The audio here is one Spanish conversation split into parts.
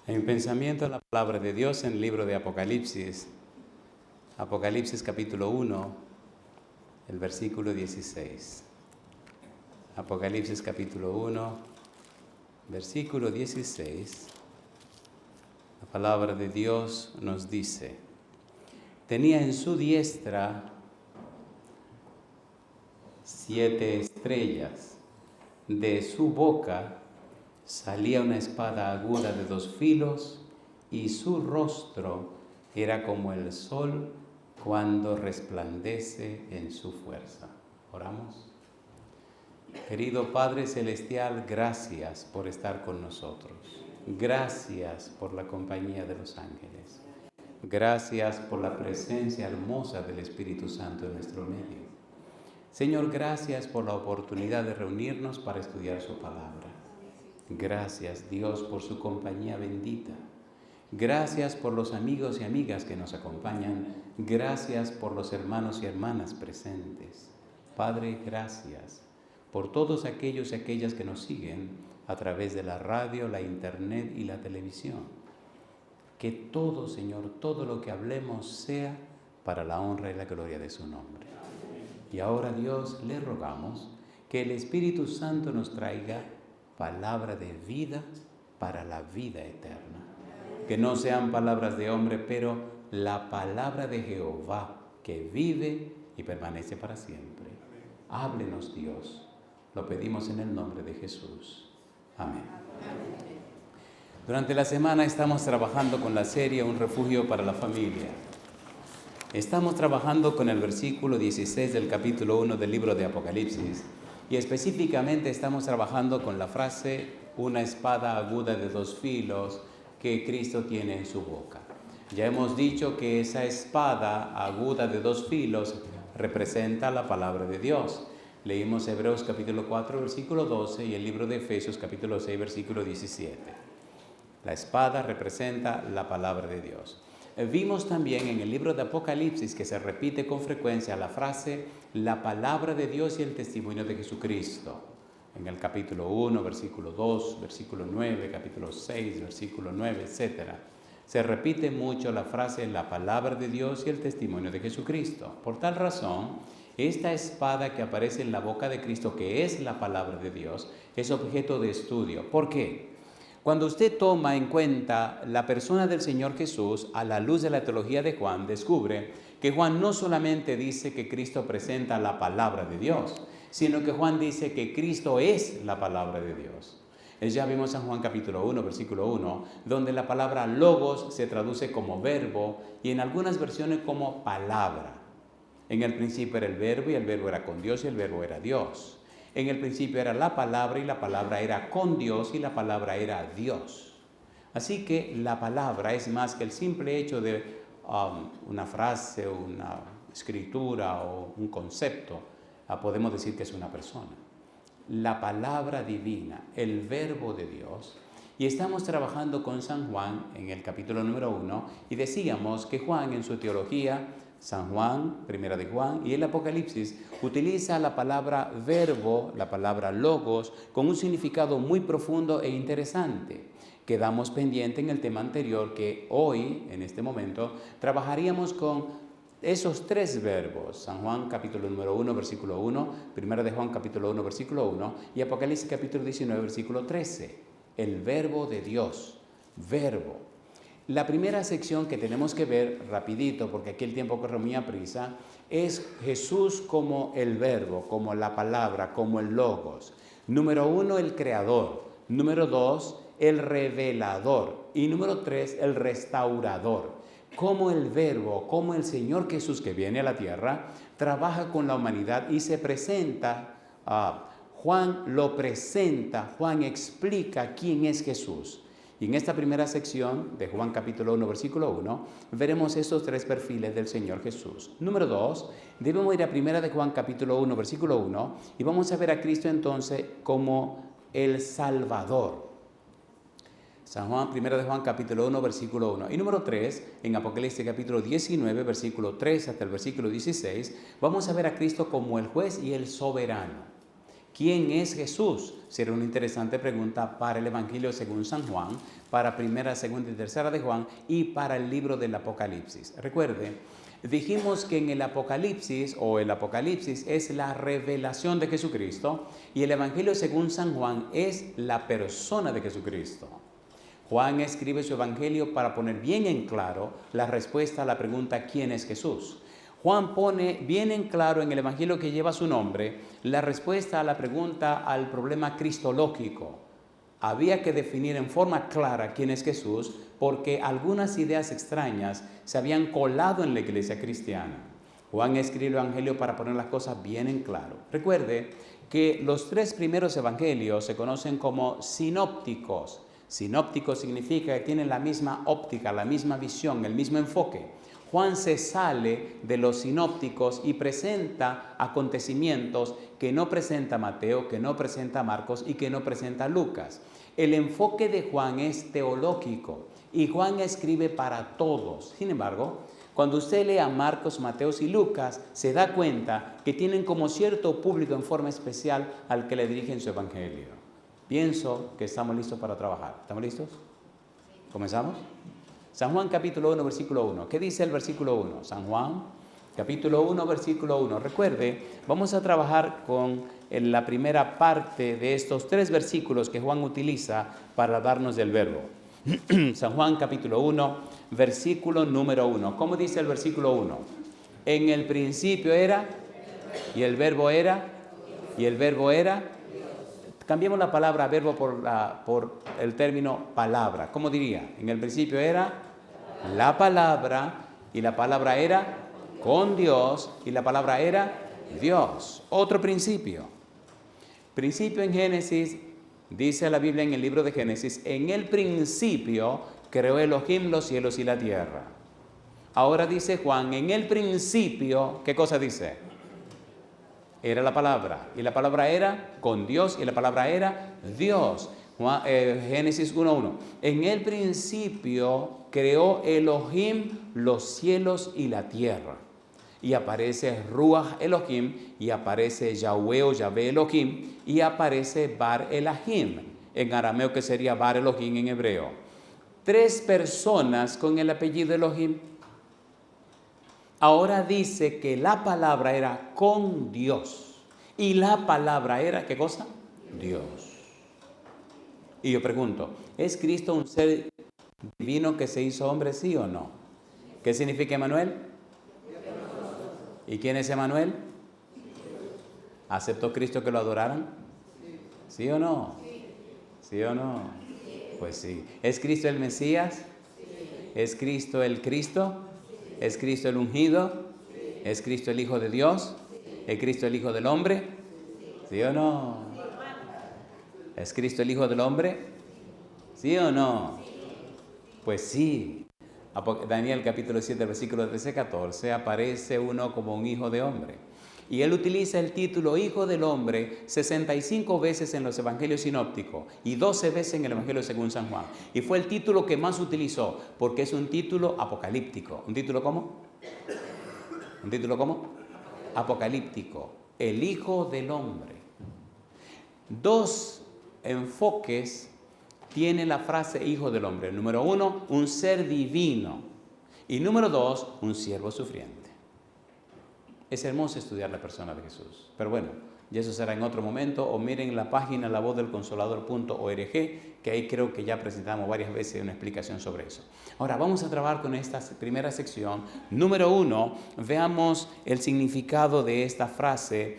En pensamiento en la palabra de Dios en el libro de Apocalipsis, Apocalipsis capítulo 1, el versículo 16. Apocalipsis capítulo 1, versículo 16. La palabra de Dios nos dice: tenía en su diestra 7 estrellas, de su boca salía una espada aguda de 2 filos, y su rostro era como el sol cuando resplandece en su fuerza. Oramos. Querido Padre Celestial, gracias por estar con nosotros. Gracias por la compañía de los ángeles. Gracias por la presencia hermosa del Espíritu Santo en nuestro medio. Señor, gracias por la oportunidad de reunirnos para estudiar su palabra. Gracias, Dios, por su compañía bendita. Gracias por los amigos y amigas que nos acompañan. Gracias por los hermanos y hermanas presentes. Padre, gracias por todos aquellos y aquellas que nos siguen a través de la radio, la internet y la televisión. Que todo, Señor, todo lo que hablemos sea para la honra y la gloria de su nombre. Y ahora, Dios, le rogamos que el Espíritu Santo nos traiga palabra de vida para la vida eterna. Que no sean palabras de hombre, pero la palabra de Jehová, que vive y permanece para siempre. Háblenos, Dios. Lo pedimos en el nombre de Jesús. Amén. Durante la semana estamos trabajando con la serie Un refugio para la familia. Estamos trabajando con el versículo 16 del capítulo 1 del libro de Apocalipsis. Y específicamente estamos trabajando con la frase una espada aguda de 2 filos que Cristo tiene en su boca. Ya hemos dicho que esa espada aguda de 2 filos representa la palabra de Dios. Leímos Hebreos capítulo 4 versículo 12 y el libro de Efesios capítulo 6 versículo 17. La espada representa la palabra de Dios. Vimos también en el libro de Apocalipsis que se repite con frecuencia la frase la palabra de Dios y el testimonio de Jesucristo. En el capítulo 1, versículo 2, versículo 9, capítulo 6, versículo 9, etc. Se repite mucho la frase la palabra de Dios y el testimonio de Jesucristo. Por tal razón, esta espada que aparece en la boca de Cristo, que es la palabra de Dios, es objeto de estudio. ¿Por qué? Cuando usted toma en cuenta la persona del Señor Jesús a la luz de la teología de Juan, descubre que Juan no solamente dice que Cristo presenta la palabra de Dios, sino que Juan dice que Cristo es la palabra de Dios. Ya vimos en Juan capítulo 1, versículo 1, donde la palabra logos se traduce como verbo y en algunas versiones como palabra. En el principio era el verbo y el verbo era con Dios y el verbo era Dios. En el principio era la palabra y la palabra era con Dios y la palabra era Dios. Así que la palabra es más que el simple hecho de una frase, una escritura o un concepto. Podemos decir que es una persona. La palabra divina, el verbo de Dios. Y estamos trabajando con San Juan en el capítulo número 1 y decíamos que Juan en su teología, San Juan, Primera de Juan y el Apocalipsis utiliza la palabra verbo, la palabra logos, con un significado muy profundo e interesante. Quedamos pendiente en el tema anterior que hoy, en este momento, trabajaríamos con esos 3 verbos. San Juan capítulo número 1, versículo 1, Primera de Juan capítulo 1, versículo 1 y Apocalipsis capítulo 19, versículo 13. El verbo de Dios, verbo. La primera sección que tenemos que ver rapidito, porque aquí el tiempo corre muy a prisa, es Jesús como el verbo, como la palabra, como el logos. Número 1, el creador. Número 2, el revelador. Y número 3, el restaurador. Como el verbo, como el Señor Jesús que viene a la tierra, trabaja con la humanidad y se presenta. Juan lo presenta, Juan explica quién es Jesús. Y en esta primera sección de Juan capítulo 1, versículo 1, veremos estos 3 perfiles del Señor Jesús. Número 2, debemos ir a Primera de Juan capítulo 1, versículo 1, y vamos a ver a Cristo entonces como el Salvador. San Juan, Primera de Juan capítulo 1, versículo 1. Y número 3, en Apocalipsis capítulo 19, versículo 3 hasta el versículo 16, vamos a ver a Cristo como el juez y el soberano. ¿Quién es Jesús? Será una interesante pregunta para el Evangelio según San Juan, para primera, segunda y tercera de Juan y para el libro del Apocalipsis. Recuerde, dijimos que en el Apocalipsis es la revelación de Jesucristo y el Evangelio según San Juan es la persona de Jesucristo. Juan escribe su Evangelio para poner bien en claro la respuesta a la pregunta ¿quién es Jesús? Juan pone bien en claro en el Evangelio que lleva su nombre la respuesta a la pregunta al problema cristológico. Había que definir en forma clara quién es Jesús porque algunas ideas extrañas se habían colado en la iglesia cristiana. Juan escribe el Evangelio para poner las cosas bien en claro. Recuerde que los 3 primeros evangelios se conocen como sinópticos. Sinóptico significa que tienen la misma óptica, la misma visión, el mismo enfoque. Juan se sale de los sinópticos y presenta acontecimientos que no presenta Mateo, que no presenta Marcos y que no presenta Lucas. El enfoque de Juan es teológico y Juan escribe para todos. Sin embargo, cuando usted lea Marcos, Mateo y Lucas, se da cuenta que tienen como cierto público en forma especial al que le dirigen su evangelio. Pienso que estamos listos para trabajar. ¿Estamos listos? ¿Comenzamos? San Juan capítulo 1, versículo 1. ¿Qué dice el versículo 1? San Juan capítulo 1, versículo 1. Recuerde, vamos a trabajar con la primera parte de estos 3 versículos que Juan utiliza para darnos el verbo. San Juan capítulo 1, versículo número 1. ¿Cómo dice el versículo 1? En el principio era, y el verbo era, y el verbo era. Cambiemos la palabra verbo por el término palabra. ¿Cómo diría? En el principio era la palabra, y la palabra era con Dios, y la palabra era Dios. Otro principio. Principio en Génesis, dice la Biblia en el libro de Génesis, en el principio creó Elohim los cielos y la tierra. Ahora dice Juan, en el principio, ¿qué cosa dice? Era la palabra, y la palabra era con Dios, y la palabra era Dios. Génesis 1:1. En el principio creó Elohim los cielos y la tierra. Y aparece Ruach Elohim, y aparece Yahweh o Yahvé Elohim, y aparece Bar Elahim, en arameo que sería Bar Elohim en hebreo. 3 personas con el apellido Elohim. Ahora dice que la palabra era con Dios. Y la palabra era, ¿qué cosa? Dios. Y yo pregunto, ¿es Cristo un ser divino que se hizo hombre, sí o no? ¿Qué significa Emanuel? ¿Y quién es Emanuel? ¿Aceptó Cristo que lo adoraran? ¿Sí o no? ¿Sí o no? Pues sí. ¿Es Cristo el Mesías? ¿Es Cristo el Cristo? ¿Es Cristo el ungido? ¿Es Cristo el Hijo de Dios? ¿Es Cristo el Hijo del hombre? ¿Sí o no? ¿Es Cristo el Hijo del hombre? ¿Sí o no? Pues sí. Daniel capítulo 7, versículo 13-14, aparece uno como un hijo de hombre. Y él utiliza el título Hijo del Hombre 65 veces en los evangelios sinópticos y 12 veces en el evangelio según San Juan. Y fue el título que más utilizó porque es un título apocalíptico. ¿Un título cómo? ¿Un título cómo? Apocalíptico. El Hijo del Hombre. 2 enfoques tiene la frase Hijo del Hombre. Número 1, un ser divino. Y número 2, un siervo sufriente. Es hermoso estudiar la persona de Jesús. Pero bueno, y eso será en otro momento. O miren la página lavozdelconsolador.org, que ahí creo que ya presentamos varias veces una explicación sobre eso. Ahora vamos a trabajar con esta primera sección. Número 1, veamos el significado de esta frase,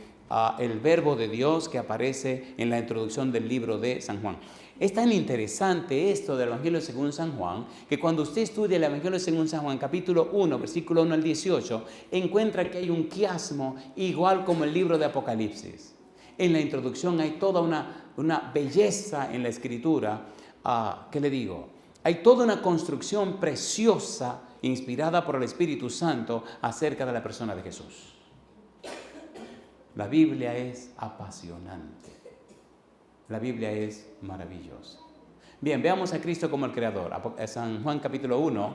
el verbo de Dios que aparece en la introducción del libro de San Juan. Es tan interesante esto del Evangelio según San Juan, que cuando usted estudia el Evangelio según San Juan, capítulo 1, versículo 1 al 18, encuentra que hay un quiasmo igual como el libro de Apocalipsis. En la introducción hay toda una belleza en la escritura. ¿Qué le digo? Hay toda una construcción preciosa, inspirada por el Espíritu Santo, acerca de la persona de Jesús. La Biblia es apasionante. La Biblia es maravillosa. Bien, veamos a Cristo como el Creador. San Juan capítulo 1.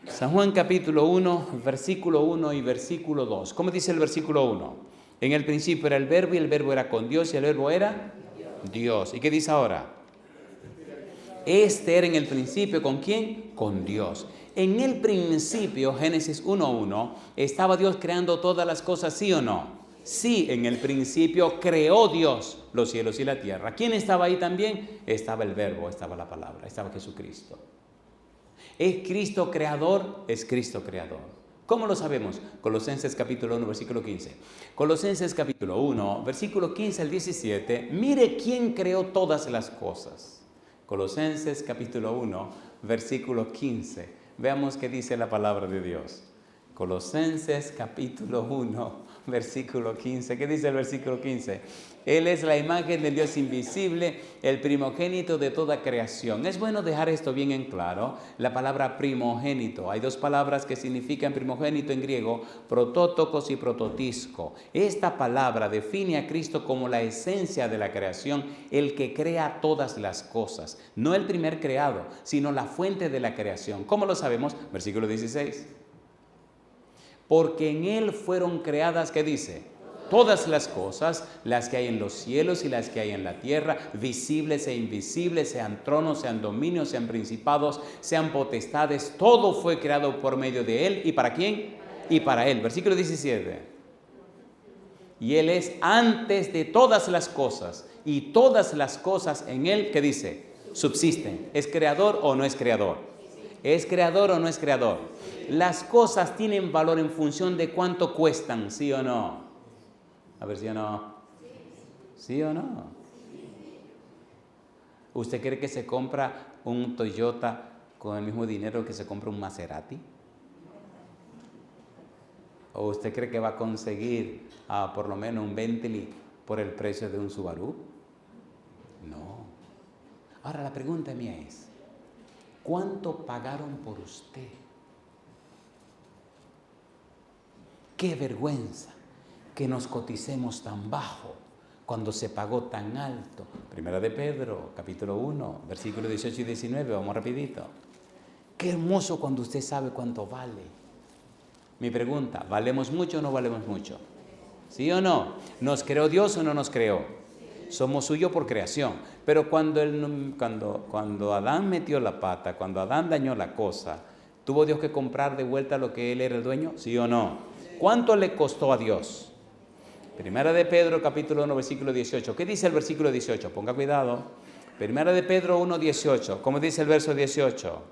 San Juan capítulo 1, versículo 1 y versículo 2. ¿Cómo dice el versículo 1? En el principio era el verbo y el verbo era con Dios y el verbo era Dios. ¿Y qué dice ahora? Este era en el principio, ¿con quién? Con Dios. En el principio, Génesis 1:1, ¿estaba Dios creando todas las cosas, sí o no? Sí, en el principio creó Dios los cielos y la tierra. ¿Quién estaba ahí también? Estaba el verbo, estaba la palabra, estaba Jesucristo. ¿Es Cristo creador? Es Cristo creador. ¿Cómo lo sabemos? Colosenses capítulo 1, versículo 15. Colosenses capítulo 1, versículo 15 al 17. Mire quién creó todas las cosas. Colosenses capítulo 1, versículo 15. Veamos qué dice la palabra de Dios. Colosenses capítulo 1, versículo 15. ¿Qué dice el versículo 15? Él es la imagen del Dios invisible, el primogénito de toda creación. Es bueno dejar esto bien en claro. La palabra primogénito. Hay dos palabras que significan primogénito en griego, protótokos y prototisco. Esta palabra define a Cristo como la esencia de la creación, el que crea todas las cosas. No el primer creado, sino la fuente de la creación. ¿Cómo lo sabemos? Versículo 16. Porque en Él fueron creadas, ¿qué dice? Todas las cosas, las que hay en los cielos y las que hay en la tierra, visibles e invisibles, sean tronos, sean dominios, sean principados, sean potestades, todo fue creado por medio de Él. ¿Y para quién? Y para Él. Versículo 17. Y Él es antes de todas las cosas, y todas las cosas en Él, ¿qué dice? Subsisten. ¿Es creador o no es creador? ¿Es creador o no es creador? Las cosas tienen valor en función de cuánto cuestan, ¿sí o no? A ver, ¿sí o no? ¿Sí o no? ¿Usted cree que se compra un Toyota con el mismo dinero que se compra un Maserati? ¿O usted cree que va a conseguir por lo menos un Bentley por el precio de un Subaru? No. Ahora la pregunta mía es, ¿cuánto pagaron por usted? ¡Qué vergüenza que nos coticemos tan bajo cuando se pagó tan alto! Primera de Pedro, capítulo 1, versículos 18 y 19, vamos rapidito. Qué hermoso cuando usted sabe cuánto vale. Mi pregunta, ¿valemos mucho o no valemos mucho? ¿Sí o no? ¿Nos creó Dios o no nos creó? Somos suyos por creación. Pero cuando Adán metió la pata, cuando Adán dañó la cosa, ¿tuvo Dios que comprar de vuelta lo que él era el dueño? ¿Sí o no? ¿Cuánto le costó a Dios? Primera de Pedro, capítulo 1, versículo 18. ¿Qué dice el versículo 18? Ponga cuidado. Primera de Pedro 1, 18. ¿Cómo dice el verso 18?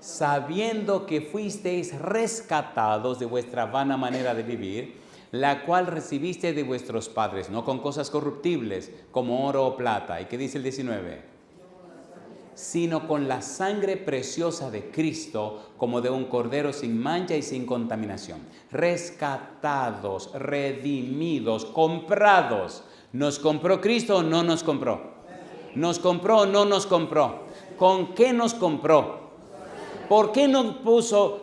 Sabiendo que fuisteis rescatados de vuestra vana manera de vivir, la cual recibiste de vuestros padres, no con cosas corruptibles, como oro o plata. ¿Y qué dice el 19? Sino con la sangre preciosa de Cristo, como de un cordero sin mancha y sin contaminación. Rescatados, redimidos, comprados. ¿Nos compró Cristo o no nos compró? ¿Nos compró o no nos compró? ¿Con qué nos compró? ¿Por qué no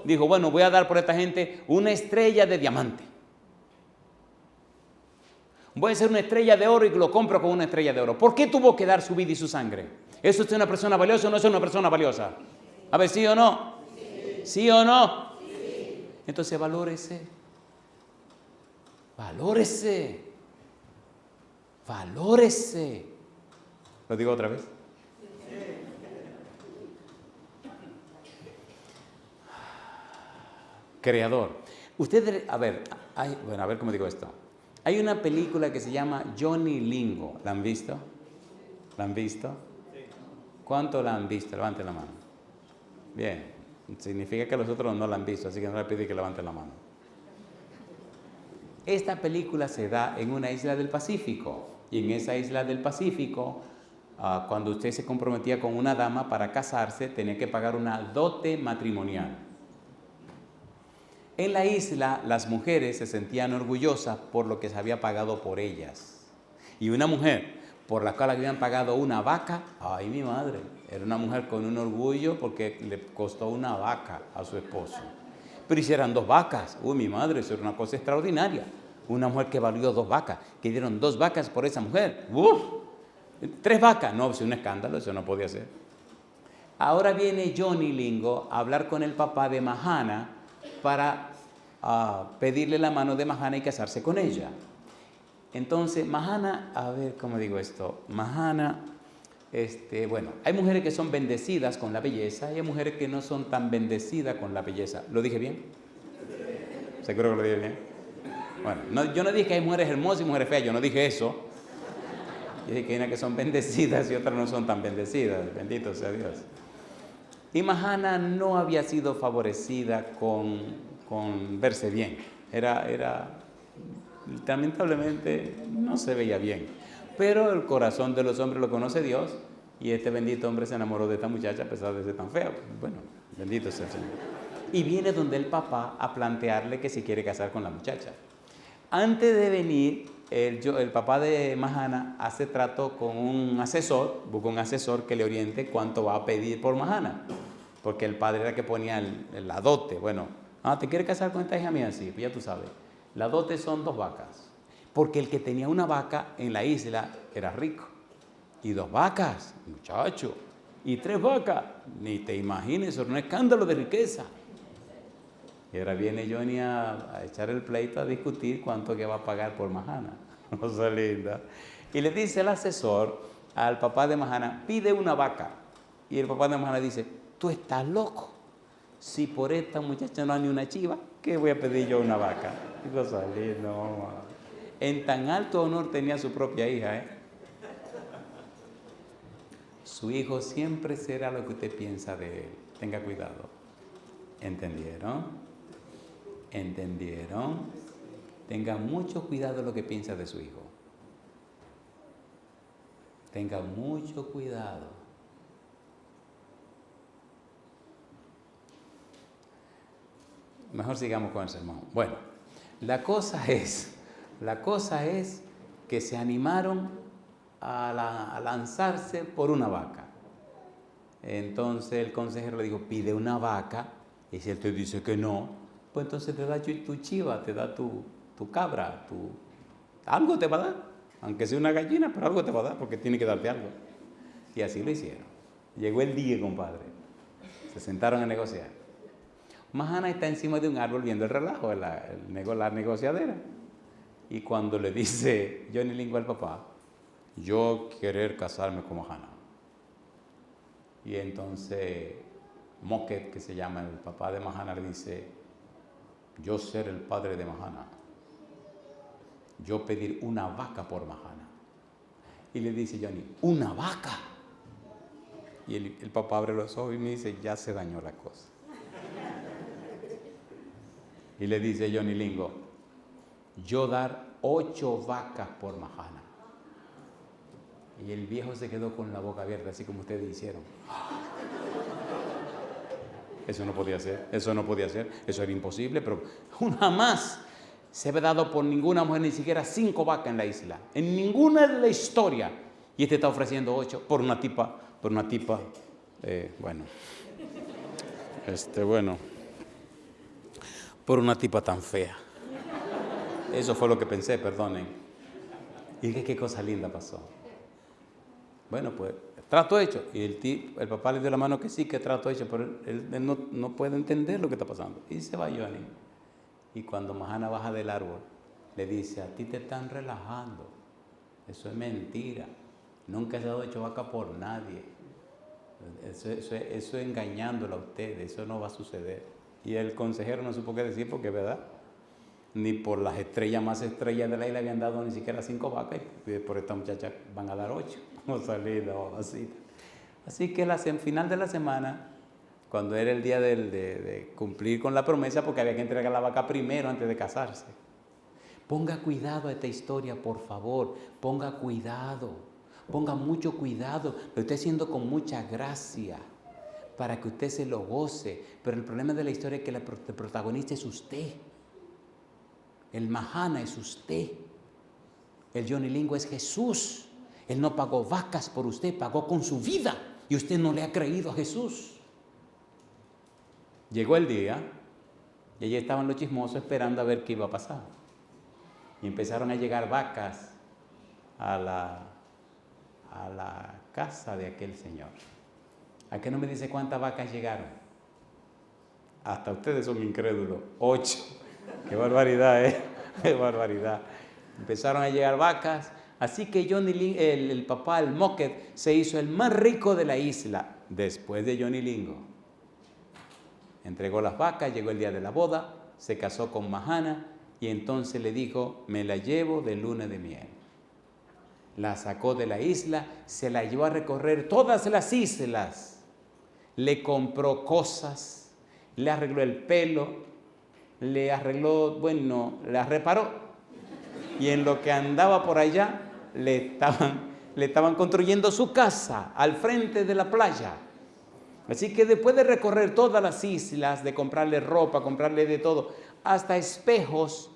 dijo, bueno, voy a dar por esta gente una estrella de diamante? Voy a hacer una estrella de oro y lo compro con una estrella de oro. ¿Por qué tuvo que dar su vida y su sangre? ¿Eso es una persona valiosa o no es una persona valiosa? A ver, ¿sí o no? ¿Sí o no? Sí. Entonces valórese. Valórese. Valórese. ¿Lo digo otra vez? Creador. Ustedes, a ver cómo digo esto. Hay una película que se llama Johnny Lingo. ¿La han visto? ¿La han visto? ¿Cuánto la han visto? Levanten la mano. Bien, significa que los otros no la han visto, así que no le pido que levanten la mano. Esta película se da en una isla del Pacífico, y en esa isla del Pacífico, cuando usted se comprometía con una dama para casarse, tenía que pagar una dote matrimonial. En la isla, las mujeres se sentían orgullosas por lo que se había pagado por ellas. Y una mujer por la cual habían pagado una vaca, ¡ay, mi madre! Era una mujer con un orgullo porque le costó una vaca a su esposo. Pero hicieran 2 vacas, ¡uy, mi madre! Eso era una cosa extraordinaria. Una mujer que valió 2 vacas, que dieron 2 vacas por esa mujer. ¡Uf! 3 vacas, no, es un escándalo, eso no podía ser. Ahora viene Johnny Lingo a hablar con el papá de Mahana para a pedirle la mano de Mahana y casarse con ella. Entonces, Mahana, a ver cómo digo esto, Mahana, bueno, hay mujeres que son bendecidas con la belleza y hay mujeres que no son tan bendecidas con la belleza. ¿Lo dije bien? ¿Seguro que lo dije bien? Bueno, yo no dije que hay mujeres hermosas y mujeres feas, yo no dije eso. Yo dije que hay unas que son bendecidas y otras no son tan bendecidas, bendito sea Dios. Y Mahana no había sido favorecida con verse bien. Lamentablemente no se veía bien. Pero el corazón de los hombres lo conoce Dios y este bendito hombre se enamoró de esta muchacha a pesar de ser tan feo. Bueno, bendito sea el Señor. Y viene donde el papá a plantearle que se quiere casar con la muchacha. Antes de venir, el papá de Mahana hace trato con un asesor, busca un asesor que le oriente cuánto va a pedir por Mahana. Porque el padre era el que ponía la dote. Bueno, ¿te quieres casar con esta hija mía? Sí, pues ya tú sabes. La dote son 2 vacas. Porque el que tenía una vaca en la isla era rico. Y 2 vacas, muchacho. Y 3 vacas, ni te imagines, eso era un escándalo de riqueza. Y ahora viene Johnny a echar el pleito, a discutir cuánto que va a pagar por Mahana. Cosa linda. Y le dice el asesor al papá de Mahana, pide una vaca. Y el papá de Mahana dice, tú estás loco. Si por esta muchacha no hay ni una chiva, ¿qué voy a pedir yo una vaca? Cosa linda, mamá. En tan alto honor tenía su propia hija, Su hijo siempre será lo que usted piensa de él. Tenga cuidado. ¿Entendieron? ¿Entendieron? Tenga mucho cuidado de lo que piensa de su hijo. Tenga mucho cuidado. Mejor sigamos con el sermón. Bueno, la cosa es que se animaron a lanzarse por una vaca. Entonces el consejero le dijo, pide una vaca, y si él te dice que no, pues entonces te da tu chiva, te da tu cabra, algo te va a dar, aunque sea una gallina, pero algo te va a dar, porque tiene que darte algo. Y así lo hicieron. Llegó el día, compadre. Se sentaron a negociar. Mahana está encima de un árbol viendo el relajo, la negociadera. Y cuando le dice Johnny Lingo al papá, yo querer casarme con Mahana. Y entonces Moquet, que se llama el papá de Mahana, le dice, yo ser el padre de Mahana, yo pedir una vaca por Mahana. Y le dice Johnny, ¿una vaca? Y el papá abre los ojos y me dice, ya se dañó la cosa. Y le dice Johnny Lingo, yo dar 8 vacas por Mahana. Y el viejo se quedó con la boca abierta, así como ustedes hicieron. Eso no podía ser, eso era imposible, pero jamás se había dado por ninguna mujer ni siquiera 5 vacas en la isla, en ninguna de la historia. Y este está ofreciendo 8 por una tipa, por una tipa tan fea. Eso fue lo que pensé, perdonen. Y qué cosa linda pasó. Bueno, pues, trato hecho. Y el papá le dio la mano que sí, que trato hecho, pero él no puede entender lo que está pasando. Y se va Johnny. Y cuando Mahana baja del árbol, le dice, a ti te están relajando. Eso es mentira. Nunca se ha dado 8 vacas por nadie. Eso es engañándola a ustedes. Eso no va a suceder. Y el consejero no supo qué decir porque, ¿verdad? Ni por las estrellas más estrellas de la isla habían dado ni siquiera 5 vacas. Y por esta muchacha van a dar 8. Así que al final de la semana, cuando era el día de cumplir con la promesa, porque había que entregar la vaca primero antes de casarse. Ponga cuidado a esta historia, por favor. Ponga mucho cuidado. Lo estoy haciendo con mucha gracia para que usted se lo goce. Pero el problema de la historia es que el protagonista es usted. El Mahana es usted. El Johnny Lingo es Jesús. Él no pagó vacas por usted, pagó con su vida. Y usted no le ha creído a Jesús. Llegó el día y allí estaban los chismosos esperando a ver qué iba a pasar. Y empezaron a llegar vacas a la casa de aquel señor. ¿A qué no me dice cuántas vacas llegaron? Hasta ustedes son incrédulos. 8. Qué barbaridad, ¿eh? Qué barbaridad. Empezaron a llegar vacas, así que Johnny Lingo, el papá, el Mocket, se hizo el más rico de la isla después de Johnny Lingo. Entregó las vacas, llegó el día de la boda, se casó con Mahana y entonces le dijo, me la llevo de luna de miel. La sacó de la isla, se la llevó a recorrer todas las islas, le compró cosas, le arregló el pelo, le arregló, bueno, la reparó. Y en lo que andaba por allá, le estaban construyendo su casa al frente de la playa. Así que después de recorrer todas las islas, de comprarle ropa, comprarle de todo, hasta espejos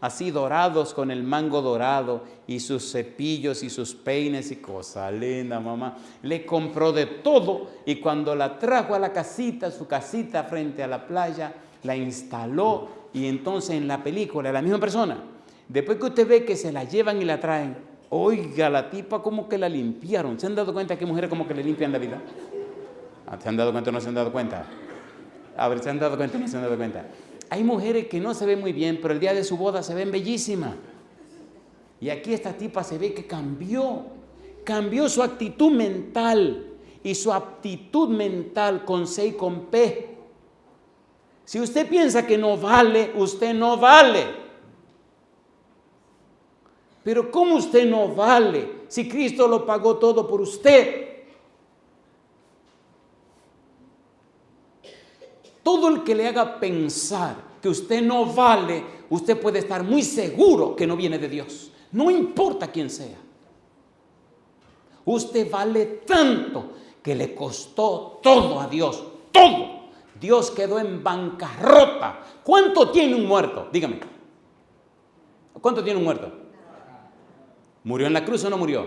así dorados con el mango dorado y sus cepillos y sus peines y cosas, linda mamá, le compró de todo y cuando la trajo a la casita, su casita frente a la playa, la instaló y entonces en la película, la misma persona, después que usted ve que se la llevan y la traen, oiga, la tipa como que la limpiaron. ¿Se han dado cuenta que mujeres como que le limpian la vida? ¿Se han dado cuenta o no se han dado cuenta? A ver, ¿se han dado cuenta o no se han dado cuenta? Hay mujeres que no se ven muy bien, pero el día de su boda se ven bellísimas. Y aquí esta tipa se ve que cambió su actitud mental y su aptitud mental con C y con P. Si usted piensa que no vale, usted no vale. Pero ¿cómo usted no vale si Cristo lo pagó todo por usted? Todo el que le haga pensar que usted no vale, usted puede estar muy seguro que no viene de Dios. No importa quién sea. Usted vale tanto que le costó todo a Dios. Todo. Dios quedó en bancarrota. ¿Cuánto tiene un muerto? Dígame. ¿Cuánto tiene un muerto? ¿Murió en la cruz o no murió?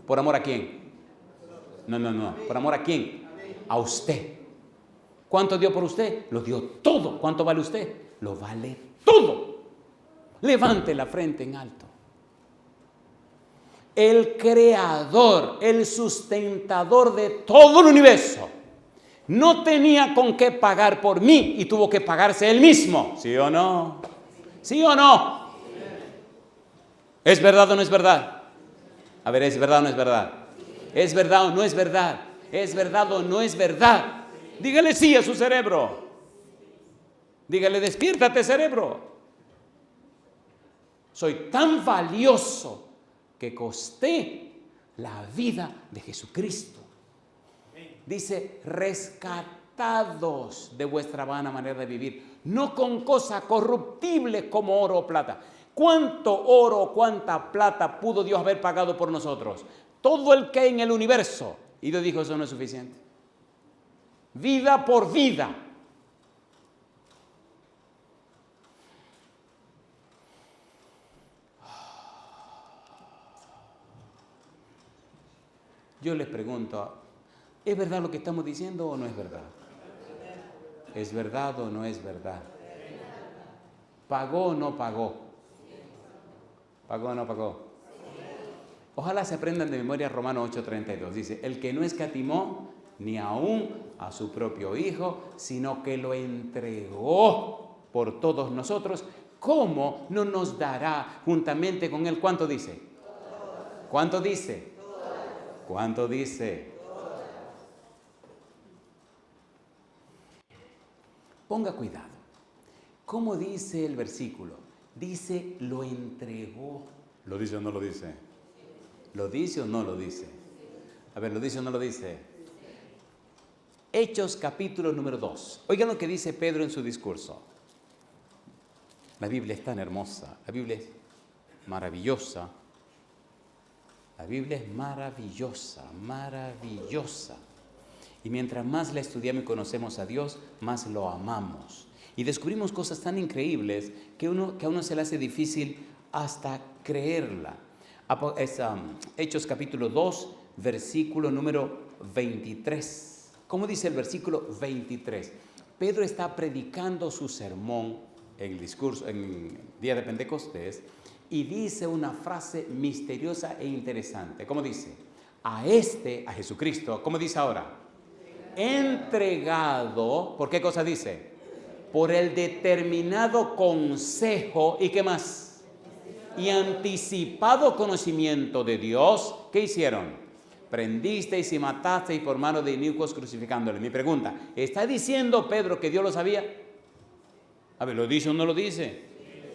¿Por amor a quién? No. ¿Por amor a quién? A usted. ¿Cuánto dio por usted? Lo dio todo. ¿Cuánto vale usted? Lo vale todo. Levante la frente en alto. El creador, el sustentador de todo el universo, no tenía con qué pagar por mí y tuvo que pagarse él mismo. ¿Sí o no? ¿Sí o no? ¿Es verdad o no es verdad? A ver, ¿es verdad o no es verdad? ¿Es verdad o no es verdad? ¿Es verdad o no es verdad? Dígale sí a su cerebro. Dígale, despiértate, cerebro. Soy tan valioso que costé la vida de Jesucristo. Dice, rescatados de vuestra vana manera de vivir, no con cosa corruptible como oro o plata. ¿Cuánto oro o cuánta plata pudo Dios haber pagado por nosotros? Todo el que hay en el universo. Y Dios dijo, eso no es suficiente. Vida por vida. Yo les pregunto, ¿es verdad lo que estamos diciendo o no es verdad? ¿Es verdad o no es verdad? ¿Pagó o no pagó? ¿Pagó o no pagó? Ojalá se aprendan de memoria Romanos 8:32. Dice, el que no escatimó ni aún a su propio Hijo, sino que lo entregó por todos nosotros, ¿cómo no nos dará juntamente con Él? ¿Cuánto dice? ¿Cuánto dice? ¿Cuánto dice? Ponga cuidado. ¿Cómo dice el versículo? Dice, lo entregó. ¿Lo dice o no lo dice? ¿Lo dice o no lo dice? A ver, ¿lo dice o no lo dice? Hechos capítulo número 2. Oigan lo que dice Pedro en su discurso. La Biblia es tan hermosa, la Biblia es maravillosa. La Biblia es maravillosa, maravillosa. Y mientras más la estudiamos y conocemos a Dios, más lo amamos. Y descubrimos cosas tan increíbles que a uno se le hace difícil hasta creerla. Hechos capítulo 2, versículo número 23. ¿Cómo dice el versículo 23? Pedro está predicando su sermón en el discurso, en el día de Pentecostés, y dice una frase misteriosa e interesante. ¿Cómo dice? A Jesucristo, ¿cómo dice ahora? Entregado, ¿por qué cosa dice? por el determinado consejo, ¿y qué más? Y anticipado conocimiento de Dios, ¿qué hicieron? Prendisteis y matasteis por mano de inicuos crucificándole. Mi pregunta, ¿está diciendo Pedro que Dios lo sabía? A ver, ¿lo dice o no lo dice?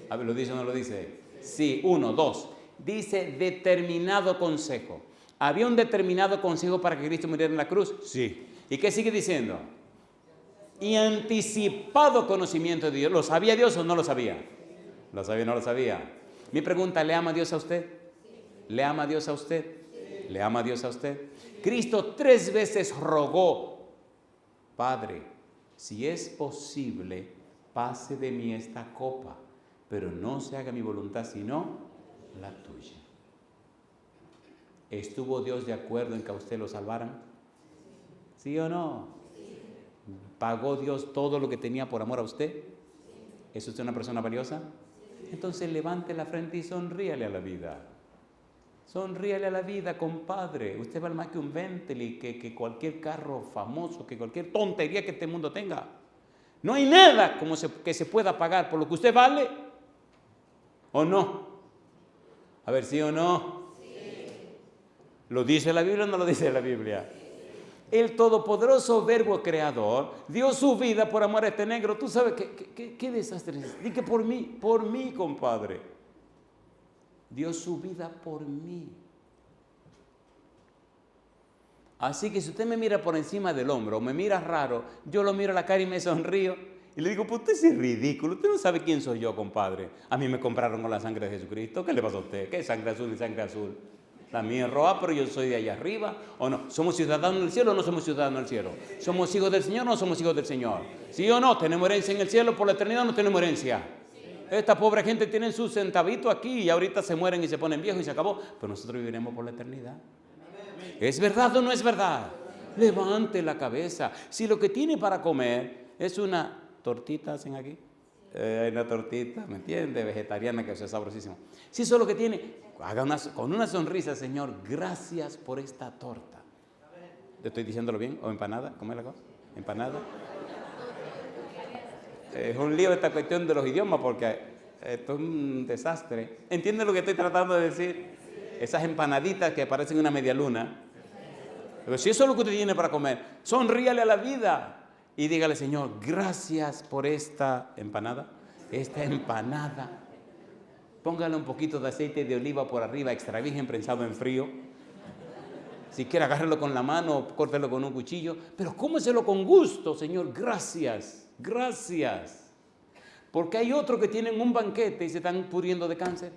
A ver, ¿lo dice o no lo dice? Sí, 1, 2. Dice determinado consejo. ¿Había un determinado consejo para que Cristo muriera en la cruz? Sí. ¿Y qué sigue diciendo? Y anticipado conocimiento de Dios. ¿Lo sabía Dios o no lo sabía? ¿Lo sabía o no lo sabía? Mi pregunta, ¿le ama Dios a usted? ¿Le ama Dios a usted? ¿Le ama Dios a usted? Cristo 3 veces rogó, Padre, si es posible, pase de mí esta copa, pero no se haga mi voluntad sino la tuya. ¿Estuvo Dios de acuerdo en que a usted lo salvaran? ¿Sí o no? ¿Pagó Dios todo lo que tenía por amor a usted? ¿Es usted una persona valiosa? Entonces levante la frente y sonríale a la vida. Sonríale a la vida, compadre. Usted vale más que un Bentley, que cualquier carro famoso, que cualquier tontería que este mundo tenga. No hay nada que se pueda pagar por lo que usted vale. ¿O no? A ver, ¿sí o no? Sí. ¿Lo dice la Biblia o no lo dice la Biblia? El todopoderoso verbo creador dio su vida por amor a este negro. Tú sabes qué desastre es. Di que por mí, compadre. Dio su vida por mí. Así que si usted me mira por encima del hombro o me mira raro, yo lo miro a la cara y me sonrío. Y le digo, pues usted es ridículo, usted no sabe quién soy yo, compadre. A mí me compraron con la sangre de Jesucristo. ¿Qué le pasó a usted? ¿Qué es sangre azul y sangre azul? La mía es roja, pero yo soy de allá arriba. ¿O no? ¿Somos ciudadanos del cielo o no somos ciudadanos del cielo? ¿Somos hijos del Señor o no somos hijos del Señor? ¿Sí o no? ¿Tenemos herencia en el cielo por la eternidad o no tenemos herencia? Esta pobre gente tiene su centavito aquí y ahorita se mueren y se ponen viejos y se acabó. Pero nosotros viviremos por la eternidad. ¿Es verdad o no es verdad? Levante la cabeza. Si lo que tiene para comer es una tortita, ¿hacen aquí? Una tortita, ¿me entiende? Vegetariana, que eso es sabrosísimo. Si eso es lo que tiene, haga con una sonrisa, Señor, gracias por esta torta. ¿Estoy diciéndolo bien? ¿O empanada? ¿Cómo es la cosa? ¿Empanada? Es un lío esta cuestión de los idiomas porque esto es un desastre. ¿Entienden lo que estoy tratando de decir? Esas empanaditas que parecen una media luna. Pero si eso es lo que usted tiene para comer, sonríale a la vida y dígale, Señor, gracias por esta empanada. Esta empanada. Póngale un poquito de aceite de oliva por arriba, extra virgen prensado en frío. Si quiere, agárrelo con la mano o córtelo con un cuchillo. Pero cómeselo con gusto, Señor, gracias. Gracias. Porque hay otros que tienen un banquete y se están pudriendo de cáncer.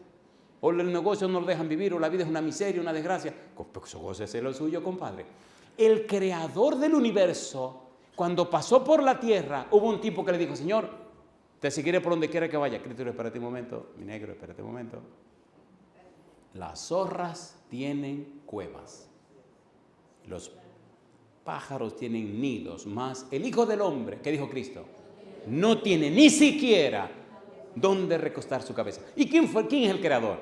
O el negocio no lo dejan vivir, o la vida es una miseria, una desgracia. Pues gócese lo suyo, compadre. El creador del universo, cuando pasó por la tierra, hubo un tipo que le dijo, Señor, te seguiré por donde quiera que vaya. Cristo, espérate un momento. Mi negro, espérate un momento. Las zorras tienen cuevas. Los pájaros tienen nidos, más el Hijo del Hombre, ¿qué dijo Cristo? No tiene ni siquiera dónde recostar su cabeza. ¿Y quién es el creador?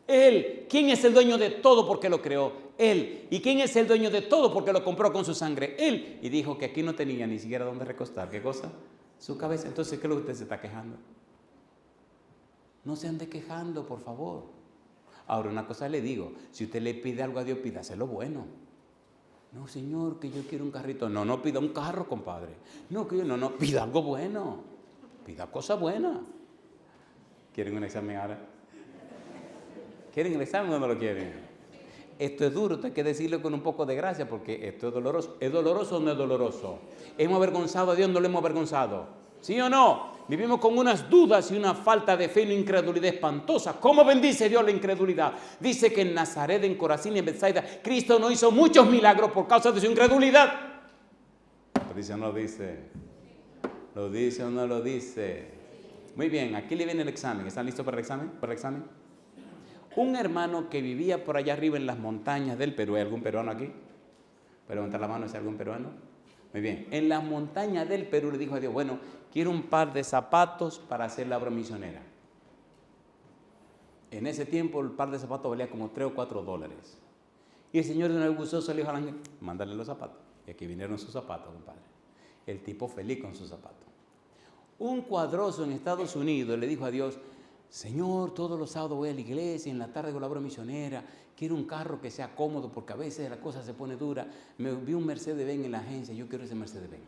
Él. ¿Quién es el dueño de todo porque lo creó? Él. ¿Y quién es el dueño de todo porque lo compró con su sangre? Él. Y dijo que aquí no tenía ni siquiera dónde recostar. ¿Qué cosa? Su cabeza. Entonces, ¿qué es lo que usted se está quejando? No se ande quejando, por favor. Ahora, una cosa le digo. Si usted le pide algo a Dios, pídaselo bueno. No, Señor, que yo quiero un carrito. No pida un carro, compadre. No, pida algo bueno. Pida cosa buena. ¿Quieren un examen ahora? ¿Quieren el examen o no lo quieren? Esto es duro, hay que decirlo con un poco de gracia porque esto es doloroso. ¿Es doloroso o no es doloroso? ¿Hemos avergonzado a Dios o no lo hemos avergonzado? ¿Sí o no? Vivimos con unas dudas y una falta de fe y una incredulidad espantosa. ¿Cómo bendice Dios la incredulidad? Dice que en Nazaret, en Corazín y en Betsaida, Cristo no hizo muchos milagros por causa de su incredulidad. ¿Lo dice o no lo dice? ¿Lo dice o no lo dice? Muy bien, aquí le viene el examen. ¿Están listos para el examen? Un hermano que vivía por allá arriba en las montañas del Perú. ¿Hay algún peruano aquí? ¿Puede levantar la mano si hay algún peruano? Muy bien. En las montañas del Perú le dijo a Dios, bueno, quiero un par de zapatos para hacer la obra misionera. En ese tiempo el par de zapatos valía como $3 o $4. Y el Señor de una vez gustoso le dijo al ángel, mándale los zapatos. Y aquí vinieron sus zapatos, compadre. El tipo feliz con sus zapatos. Un cuadroso en Estados Unidos le dijo a Dios: Señor, todos los sábados voy a la iglesia, en la tarde hago la obra misionera, quiero un carro que sea cómodo porque a veces la cosa se pone dura. Me vi un Mercedes-Benz en la agencia, yo quiero ese Mercedes-Benz.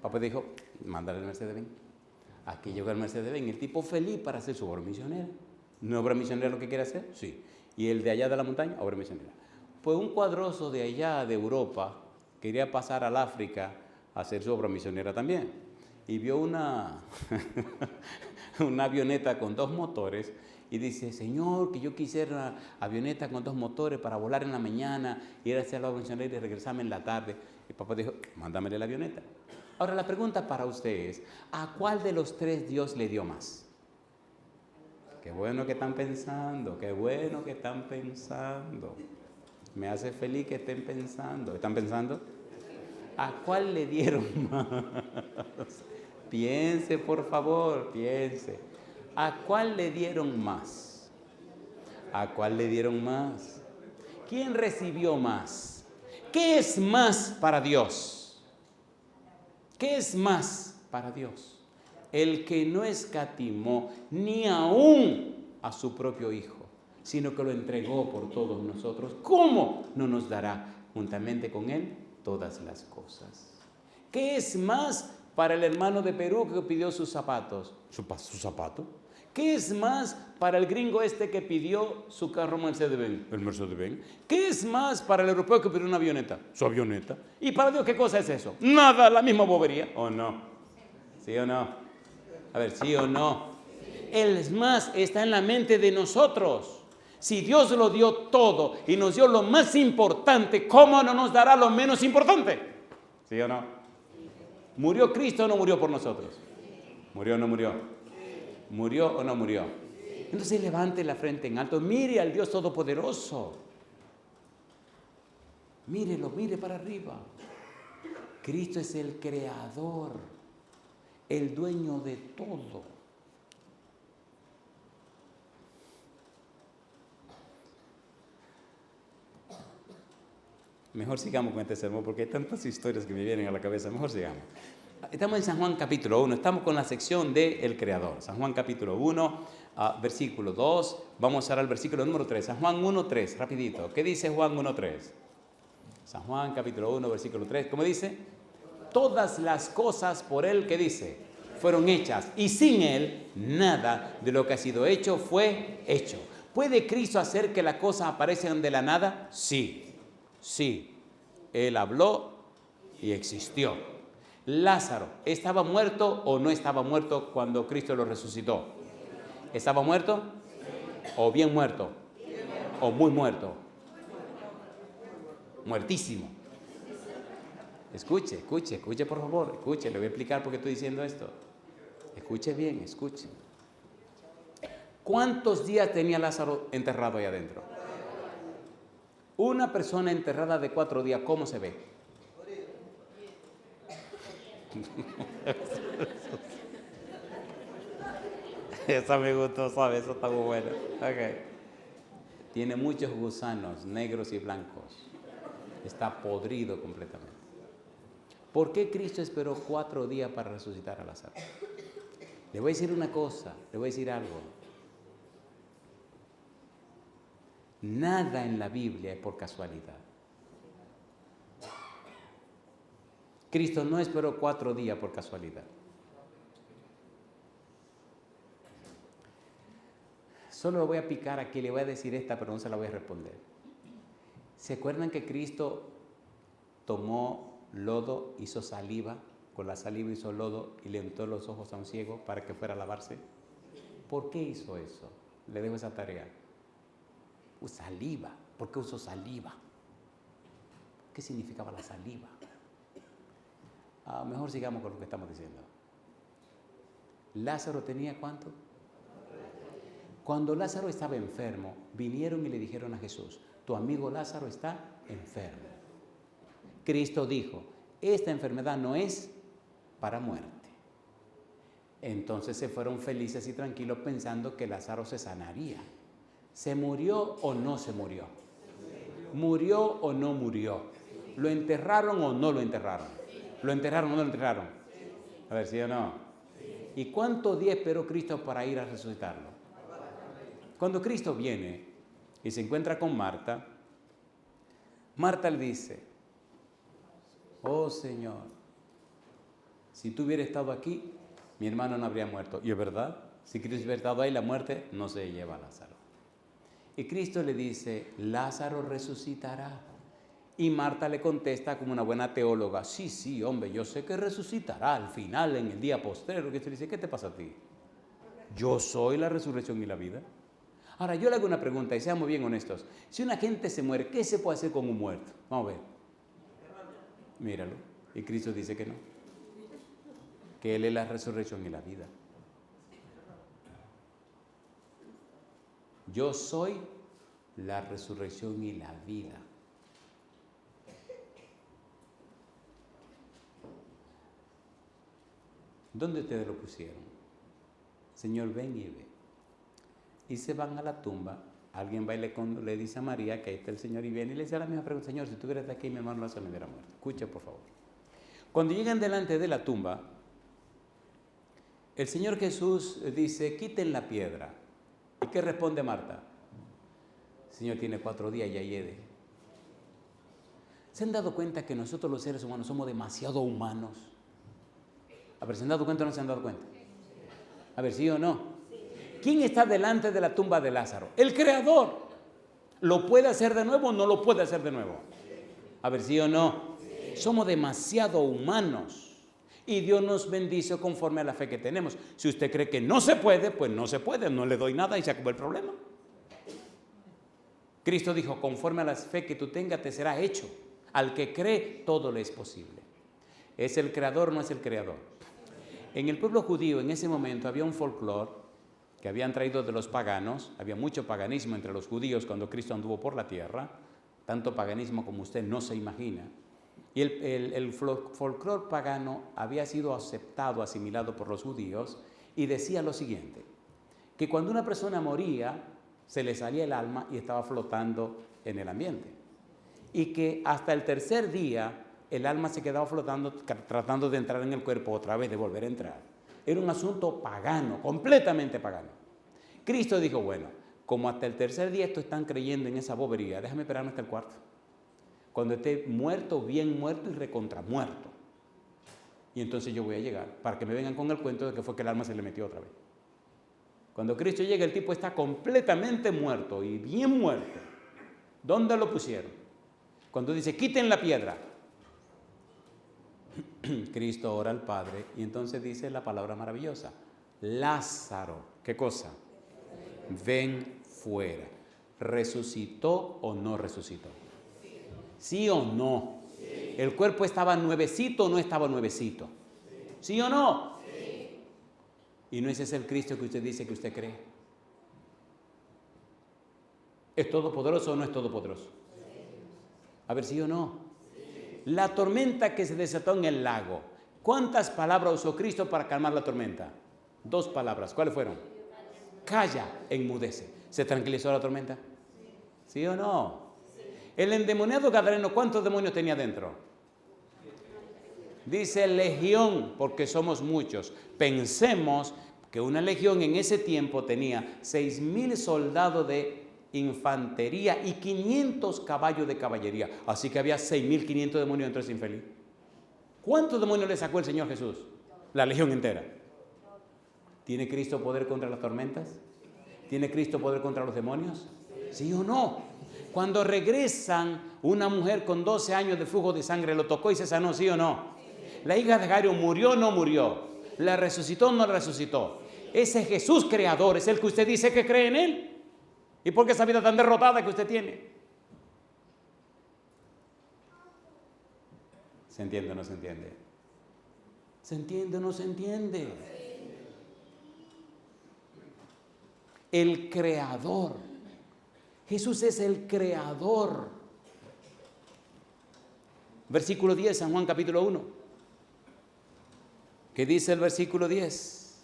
Papá dijo: mándale el Mercedes-Benz. Aquí llegó el Mercedes-Benz, el tipo feliz para hacer su obra misionera. ¿No obra misionera lo que quiere hacer? Sí. ¿Y el de allá de la montaña? Obra misionera. Pues un cuadroso de allá de Europa quería pasar al África a hacer su obra misionera también. Y vio una avioneta con 2 motores y dice: Señor, que yo quisiera una avioneta con 2 motores para volar en la mañana, ir a hacer la obra misionera y regresarme en la tarde. Y papá dijo: mándamele la avioneta. Ahora la pregunta para usted es: ¿a cuál de los 3 Dios le dio más? Qué bueno que están pensando, qué bueno que están pensando. Me hace feliz que estén pensando. ¿Están pensando? ¿A cuál le dieron más? Piense, por favor, piense. ¿A cuál le dieron más? ¿A cuál le dieron más? ¿Quién recibió más? ¿Qué es más para Dios? ¿Qué es más para Dios? El que no escatimó ni aún a su propio Hijo, sino que lo entregó por todos nosotros. ¿Cómo no nos dará juntamente con Él todas las cosas? ¿Qué es más para el hermano de Perú que pidió sus zapatos? ¿Su zapato? ¿Qué es más para el gringo este que pidió su carro Mercedes-Benz? El Mercedes-Benz. ¿Qué es más para el europeo que pidió una avioneta? Su avioneta. ¿Y para Dios qué cosa es eso? Nada, la misma bobería. ¿O no? ¿Sí o no? A ver, ¿sí o no? El más está en la mente de nosotros. Si Dios lo dio todo y nos dio lo más importante, ¿cómo no nos dará lo menos importante? ¿Sí o no? ¿Murió Cristo o no murió por nosotros? ¿Murió o no murió? ¿Murió o no murió? Entonces levante la frente en alto, mire al Dios Todopoderoso. Mírelo, mire para arriba. Cristo es el creador, el dueño de todo. Mejor sigamos con este sermón porque hay tantas historias que me vienen a la cabeza. Mejor sigamos. Estamos en San Juan capítulo 1, estamos con la sección de El Creador. San Juan capítulo 1, versículo 2, vamos ahora al versículo número 3. San Juan 1, 3, rapidito. ¿Qué dice Juan 1, 3? San Juan capítulo 1, versículo 3, ¿cómo dice? Todas las cosas por Él, ¿qué dice? Fueron hechas, y sin Él nada de lo que ha sido hecho fue hecho. ¿Puede Cristo hacer que las cosas aparezcan de la nada? Sí. Sí, Él habló y existió. Lázaro, ¿estaba muerto o no estaba muerto cuando Cristo lo resucitó? ¿Estaba muerto? ¿O bien muerto? ¿O muy muerto? Muertísimo. Escuche por favor, escuche, le voy a explicar por qué estoy diciendo esto. Escuche bien, escuche. ¿Cuántos días tenía Lázaro enterrado ahí adentro? Una persona enterrada de 4 días, ¿cómo se ve? Esa me gustó, ¿sabes? Eso está muy bueno. Okay. Tiene muchos gusanos, negros y blancos. Está podrido completamente. ¿Por qué Cristo esperó 4 días para resucitar a Lázaro? Le voy a decir una cosa, le voy a decir algo. Nada en la Biblia es por casualidad. Cristo no esperó 4 días por casualidad. Solo lo voy a picar aquí, le voy a decir esta, pero no se la voy a responder. ¿Se acuerdan que Cristo tomó lodo, hizo saliva, con la saliva hizo lodo y le untó los ojos a un ciego para que fuera a lavarse? ¿Por qué hizo eso? Le dejo esa tarea. Saliva. ¿Por qué usó saliva? ¿Qué significaba la saliva? Mejor sigamos con lo que estamos diciendo. ¿Lázaro tenía cuánto? Cuando Lázaro estaba enfermo, vinieron y le dijeron a Jesús: tu amigo Lázaro está enfermo. Cristo dijo: esta enfermedad no es para muerte. Entonces se fueron felices y tranquilos pensando que Lázaro se sanaría. ¿Se murió o no se murió? ¿Murió o no murió? ¿Lo enterraron o no lo enterraron? ¿Lo enterraron o no lo enterraron? A ver, ¿sí o no? ¿Y cuántos días esperó Cristo para ir a resucitarlo? Cuando Cristo viene y se encuentra con Marta, Marta le dice, oh Señor, si tú hubieras estado aquí, mi hermano no habría muerto. Y es verdad, si Cristo hubiera estado ahí, la muerte no se lleva a Lázaro. Y Cristo le dice, Lázaro resucitará. Y Marta le contesta como una buena teóloga, sí, hombre, yo sé que resucitará al final, en el día postrero. Que se dice, ¿qué te pasa a ti? Yo soy la resurrección y la vida. Ahora, yo le hago una pregunta y seamos bien honestos. Si una gente se muere, ¿qué se puede hacer con un muerto? Vamos a ver. Míralo. Y Cristo dice que no. Que Él es la resurrección y la vida. Yo soy la resurrección y la vida. ¿Dónde ustedes lo pusieron? Señor, ven y ve. Y se van a la tumba. Alguien va y le dice a María que ahí está el Señor y viene y le dice la misma pregunta, Señor, si tú hubieras aquí, mi hermano Lázaro no hubiera muerto. Escucha, por favor. Cuando llegan delante de la tumba, el Señor Jesús dice, quiten la piedra. ¿Y qué responde Marta? El Señor tiene 4 días y ya hiede. ¿Se han dado cuenta que nosotros los seres humanos somos demasiado humanos? A ver, ¿se han dado cuenta o no se han dado cuenta? A ver, ¿sí o no? ¿Quién está delante de la tumba de Lázaro? El Creador. ¿Lo puede hacer de nuevo o no lo puede hacer de nuevo? A ver, ¿sí o no? Somos demasiado humanos. Y Dios nos bendice conforme a la fe que tenemos. Si usted cree que no se puede, pues no se puede. No le doy nada y se acabó el problema. Cristo dijo, conforme a la fe que tú tengas, te será hecho. Al que cree, todo le es posible. ¿Es el Creador o no es el Creador? En el pueblo judío, en ese momento, había un folclore que habían traído de los paganos. Había mucho paganismo entre los judíos cuando Cristo anduvo por la tierra. Tanto paganismo como usted no se imagina. Y el folclore pagano había sido aceptado, asimilado por los judíos, y decía lo siguiente, que cuando una persona moría, se le salía el alma y estaba flotando en el ambiente. Y que hasta el tercer día, el alma se quedaba flotando, tratando de entrar en el cuerpo otra vez, de volver a entrar. Era un asunto pagano, completamente pagano. Cristo dijo, bueno, como hasta el tercer día estos están creyendo en esa bobería, déjame esperarme hasta el cuarto. Cuando esté muerto, bien muerto y recontra muerto. Y entonces yo voy a llegar para que me vengan con el cuento de que fue que el alma se le metió otra vez. Cuando Cristo llega, el tipo está completamente muerto y bien muerto. ¿Dónde lo pusieron? Cuando dice, quiten la piedra. Cristo ora al Padre y entonces dice la palabra maravillosa. Lázaro, ¿qué cosa? Ven fuera. ¿Resucitó o no resucitó? ¿Sí o no? Sí. ¿El cuerpo estaba nuevecito o no estaba nuevecito? Sí. ¿Sí o no? Sí. ¿Y no ese es el Cristo que usted dice que usted cree? ¿Es todopoderoso o no es todopoderoso? Sí. A ver, ¿sí o no? Sí. La tormenta que se desató en el lago, ¿cuántas palabras usó Cristo para calmar la tormenta? 2 palabras. ¿Cuáles fueron? Calla, enmudece. ¿Se tranquilizó la tormenta? Sí. ¿Sí o no? El endemoniado gadareno, ¿cuántos demonios tenía dentro? Dice legión, porque somos muchos. Pensemos que una legión en ese tiempo tenía 6,000 soldados de infantería y 500 caballos de caballería. Así que había 6,500 demonios dentro de ese infeliz. ¿Cuántos demonios le sacó el Señor Jesús? La legión entera. ¿Tiene Cristo poder contra las tormentas? ¿Tiene Cristo poder contra los demonios? ¿Sí o no? Cuando regresan, una mujer con 12 años de flujo de sangre lo tocó y se sanó, ¿sí o no? La hija de Jairo murió o no murió. La resucitó o no la resucitó. Ese Jesús creador es el que usted dice que cree en él. ¿Y por qué esa vida tan derrotada que usted tiene? ¿Se entiende o no se entiende? ¿Se entiende o no se entiende? El creador. Jesús es el creador. Versículo 10, San Juan capítulo 1. ¿Qué dice el versículo 10?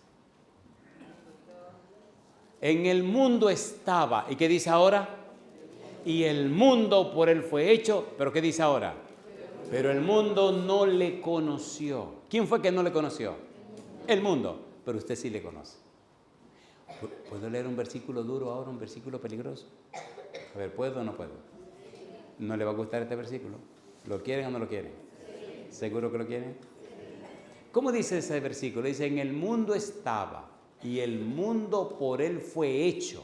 En el mundo estaba. ¿Y qué dice ahora? Y el mundo por él fue hecho. ¿Pero qué dice ahora? Pero el mundo no le conoció. ¿Quién fue que no le conoció? El mundo. pero usted sí le conoce. ¿Puedo leer un versículo duro ahora, un versículo peligroso? A ver, ¿puedo o no puedo? ¿No le va a gustar este versículo? ¿Lo quieren o no lo quieren? ¿Seguro que lo quieren? ¿Cómo dice ese versículo? Dice, en el mundo estaba y el mundo por él fue hecho,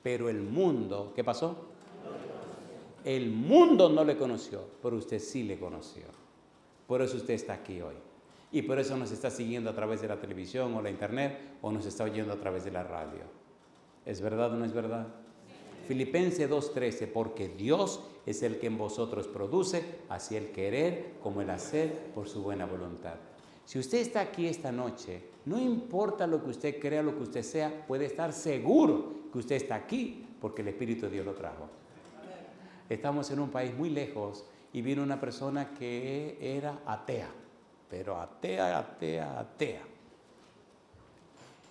pero el mundo, ¿qué pasó? El mundo no le conoció, pero usted sí le conoció. Por eso usted está aquí hoy. Y por eso nos está siguiendo a través de la televisión o la internet o nos está oyendo a través de la radio. ¿Es verdad o no es verdad? Filipenses 2:13, porque Dios es el que en vosotros produce, así el querer como el hacer por su buena voluntad. Si usted está aquí esta noche, no importa lo que usted crea, lo que usted sea, puede estar seguro que usted está aquí porque el Espíritu de Dios lo trajo. Estamos en un país muy lejos y vino una persona que era atea, pero atea.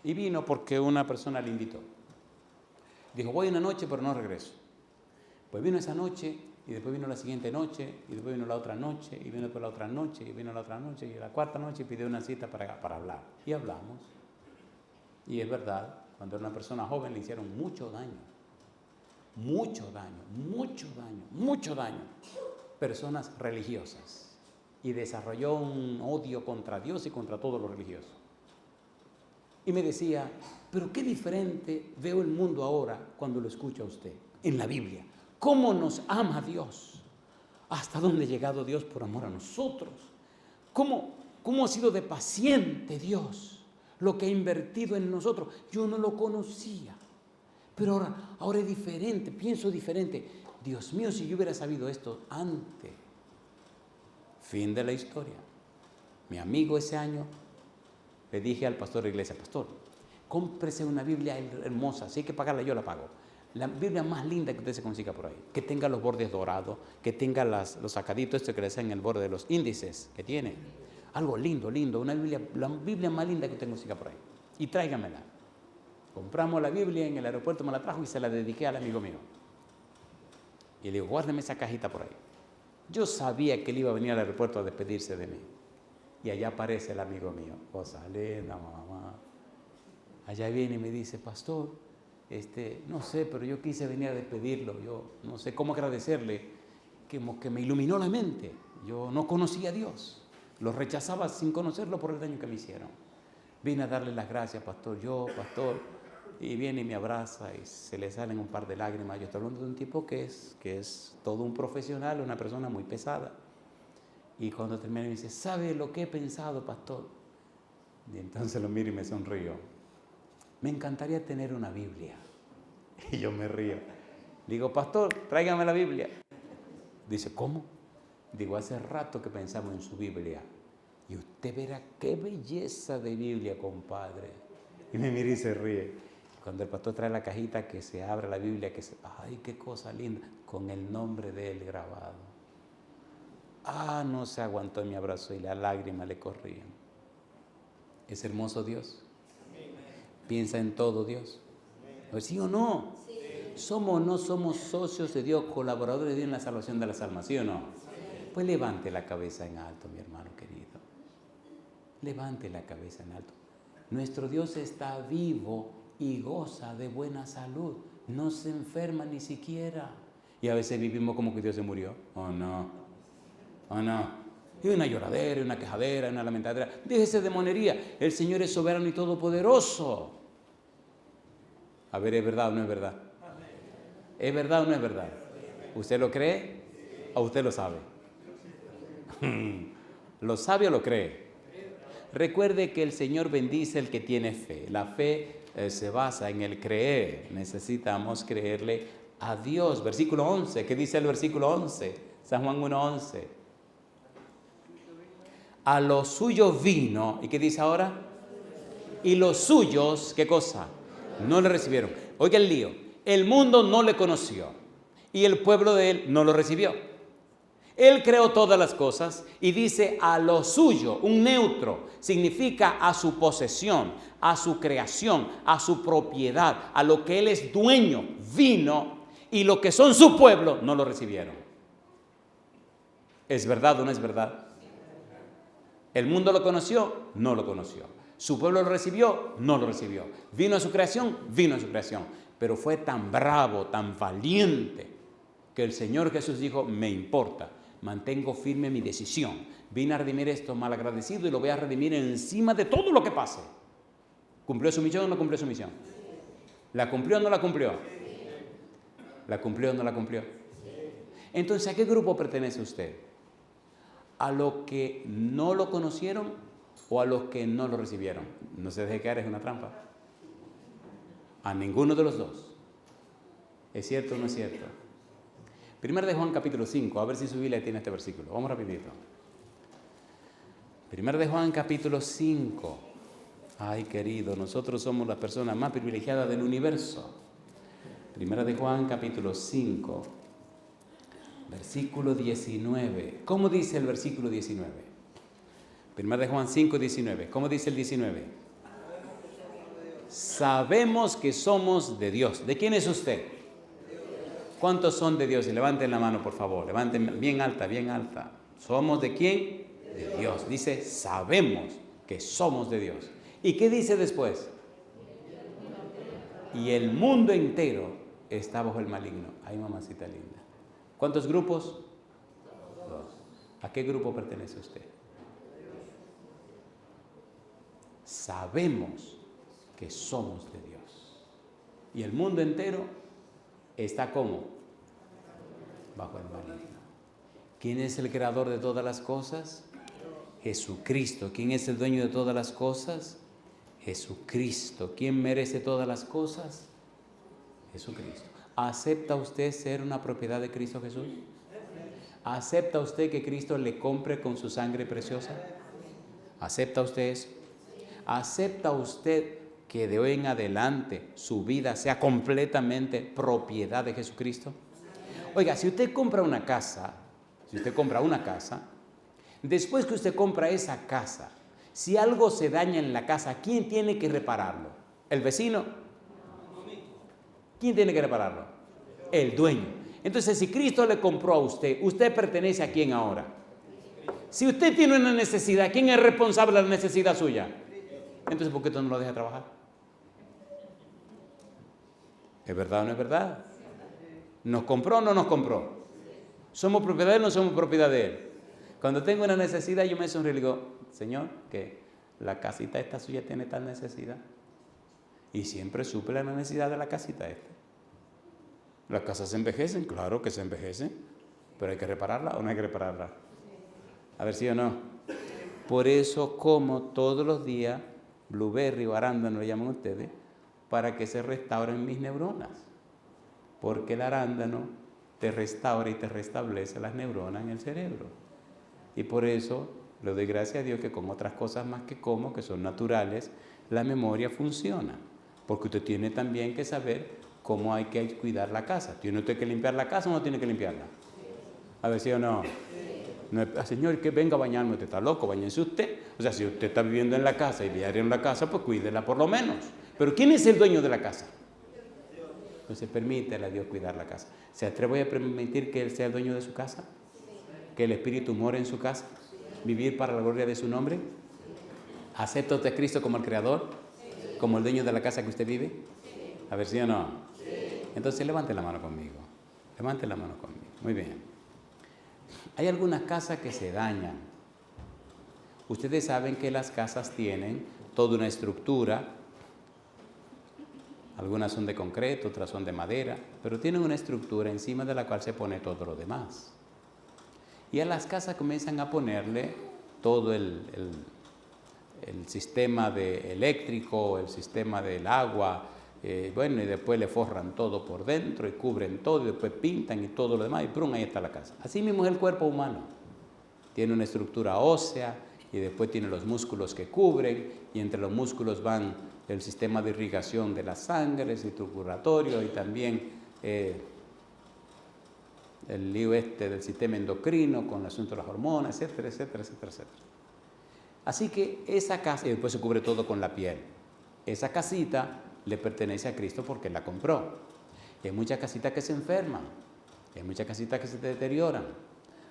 Y vino porque una persona le invitó. Dijo, voy una noche, pero no regreso. Pues vino esa noche, y después vino la siguiente noche, y después vino la otra noche, y vino la otra noche, y vino la otra noche, y la cuarta noche pidió una cita para hablar. Y hablamos. Y es verdad, cuando era una persona joven le hicieron mucho daño. Personas religiosas. Y desarrolló un odio contra Dios y contra todo lo religioso. Y me decía, pero qué diferente veo el mundo ahora cuando lo escucha usted en la Biblia. ¿Cómo nos ama Dios? ¿Hasta dónde ha llegado Dios por amor a nosotros? ¿Cómo ha sido de paciente Dios? Lo que ha invertido en nosotros. Yo no lo conocía. Pero ahora es diferente, pienso diferente. Dios mío, si yo hubiera sabido esto antes. Fin de la historia. Mi amigo ese año le dije al pastor de la iglesia, pastor, cómprese una Biblia hermosa, si hay que pagarla yo la pago. La Biblia más linda que usted se consiga por ahí, que tenga los bordes dorados, que tenga los sacaditos que le hacen en el borde de los índices que tiene. Algo lindo, una Biblia, la Biblia más linda que usted consiga por ahí. Y tráigamela. Compramos la Biblia en el aeropuerto, me la trajo y se la dediqué al amigo mío. Y le digo, guárdeme esa cajita por ahí. Yo sabía que él iba a venir al aeropuerto a despedirse de mí. Y allá aparece el amigo mío, cosa linda, mamá. Allá viene y me dice, pastor, no sé, pero yo quise venir a despedirlo. Yo no sé cómo agradecerle, que me iluminó la mente. Yo no conocía a Dios. Lo rechazaba sin conocerlo por el daño que me hicieron. Vine a darle las gracias, pastor, y viene y me abraza y se le salen un par de lágrimas. Yo estoy hablando de un tipo que es todo un profesional, una persona muy pesada. Y cuando termina me dice, ¿sabe lo que he pensado, pastor? Y entonces lo miro y me sonrío. Me encantaría tener una Biblia. Y yo me río. Digo, pastor, tráigame la Biblia. Dice, ¿cómo? Digo, hace rato que pensamos en su Biblia. Y usted verá qué belleza de Biblia, compadre. Y me mira y se ríe. Cuando el pastor trae la cajita, que se abre la Biblia, ¡ay, qué cosa linda! Con el nombre de él grabado. No se aguantó mi abrazo y las lágrimas le corrían. ¿Es hermoso Dios? ¿Piensa en todo Dios? ¿Sí o no? Sí. ¿Somos o no somos socios de Dios, colaboradores de Dios en la salvación de las almas? ¿Sí o no? Pues levante la cabeza en alto, mi hermano querido. Levante la cabeza en alto. Nuestro Dios está vivo y goza de buena salud. No se enferma ni siquiera. Y a veces vivimos como que Dios se murió. ¿O no? ¿O no? Y una lloradera, una quejadera, una lamentadera. Déjese de monería. El Señor es soberano y todopoderoso. A ver, ¿es verdad o no es verdad? ¿Es verdad o no es verdad? ¿Usted lo cree o usted lo sabe? ¿Lo sabe o lo cree? Recuerde que el Señor bendice al que tiene fe. La fe se basa en el creer. Necesitamos creerle a Dios. Versículo 11. ¿Qué dice el versículo 11? San Juan 1:11. A los suyos vino. ¿Y qué dice ahora? Y los suyos, ¿qué cosa? No le recibieron. Oiga el lío. El mundo no le conoció. Y el pueblo de él no lo recibió. Él creó todas las cosas y dice a lo suyo, un neutro, significa a su posesión, a su creación, a su propiedad, a lo que él es dueño, vino, y lo que son su pueblo no lo recibieron. ¿Es verdad o no es verdad? ¿El mundo lo conoció? No lo conoció. ¿Su pueblo lo recibió? No lo recibió. ¿Vino a su creación? Vino a su creación. Pero fue tan bravo, tan valiente, que el Señor Jesús dijo, me importa, mantengo firme mi decisión. Vine a redimir esto malagradecido y lo voy a redimir encima de todo lo que pase. ¿Cumplió su misión o no cumplió su misión? ¿La cumplió o no la cumplió? ¿La cumplió o no la cumplió? Entonces, ¿a qué grupo pertenece usted? ¿A los que no lo conocieron o a los que no lo recibieron? No se deje caer, es una trampa. A ninguno de los dos. ¿Es cierto o no es cierto? Primero de Juan capítulo 5, a ver si su Biblia tiene este versículo. Vamos rapidito. Primero de Juan capítulo 5. Ay, querido, nosotros somos las personas más privilegiadas del universo. Primera de Juan capítulo 5, versículo 19. ¿Cómo dice el versículo 19? Primera de Juan 5, 19. ¿Cómo dice el 19? Sabemos que somos de Dios. ¿De quién es usted? ¿Cuántos son de Dios? Y levanten la mano, por favor. Levanten bien alta, bien alta. ¿Somos de quién? De Dios. Dice, sabemos que somos de Dios. ¿Y qué dice después? Y el mundo entero está bajo el maligno. Ay, mamacita linda. ¿Cuántos grupos? Dos. ¿A qué grupo pertenece usted? Sabemos que somos de Dios. Y el mundo entero está como bajo el maligno. ¿Quién es el creador de todas las cosas? Jesucristo. ¿Quién es el dueño de todas las cosas? Jesucristo. ¿Quién merece todas las cosas? Jesucristo. ¿Acepta usted ser una propiedad de Cristo Jesús? ¿Acepta usted que Cristo le compre con su sangre preciosa? ¿Acepta usted eso? ¿Acepta usted que de hoy en adelante su vida sea completamente propiedad de Jesucristo? Oiga, si usted compra una casa, después que usted compra esa casa, si algo se daña en la casa, ¿quién tiene que repararlo? ¿El vecino? ¿Quién tiene que repararlo? El dueño. Entonces, si Cristo le compró a usted, ¿usted pertenece a quién ahora? Si usted tiene una necesidad, ¿quién es responsable de la necesidad suya? Entonces, ¿por qué usted no lo deja trabajar? ¿Es verdad o no es verdad? ¿Nos compró o no nos compró? ¿Somos propiedad de él o no somos propiedad de él? Cuando tengo una necesidad, yo me sonrío y digo, Señor, que la casita esta suya tiene tal necesidad. Y siempre suple la necesidad de la casita esta. Las casas se envejecen, claro que se envejecen, pero hay que repararla o no hay que repararla. A ver si o no. Por eso como todos los días blueberry o arándano le llaman ustedes, para que se restauren mis neuronas. Porque el arándano te restaura y te restablece las neuronas en el cerebro. Y por eso le doy gracias a Dios que con otras cosas más que como, que son naturales, la memoria funciona. Porque usted tiene también que saber cómo hay que cuidar la casa. ¿Tiene usted que limpiar la casa o no tiene que limpiarla? A ver si o no. No es, Señor, que venga a bañarme, usted está loco, bañense usted. O sea, si usted está viviendo en la casa y diario en la casa, pues cuídela por lo menos. Pero ¿quién es el dueño de la casa? Entonces permítele a Dios cuidar la casa. ¿Se atreve a permitir que Él sea el dueño de su casa? ¿Que el Espíritu more en su casa? ¿Vivir para la gloria de su nombre? ¿Acepta usted a Cristo como el Creador? ¿Como el dueño de la casa que usted vive? A ver si o no. Entonces levante la mano conmigo. Levante la mano conmigo. Muy bien. Hay algunas casas que se dañan. Ustedes saben que las casas tienen toda una estructura. Algunas son de concreto, otras son de madera, pero tienen una estructura encima de la cual se pone todo lo demás. Y a las casas comienzan a ponerle todo el sistema eléctrico, el sistema del agua, bueno, y después le forran todo por dentro y cubren todo y después pintan y todo lo demás y ¡prum! Ahí está la casa. Así mismo es el cuerpo humano. Tiene una estructura ósea y después tiene los músculos que cubren y entre los músculos van el sistema de irrigación de la sangre, el circulatorio y también el lío del sistema endocrino con el asunto de las hormonas, etcétera, etcétera, etcétera, etcétera. Así que esa casa, y después se cubre todo con la piel. Esa casita le pertenece a Cristo porque la compró. Y hay muchas casitas que se enferman, y hay muchas casitas que se deterioran.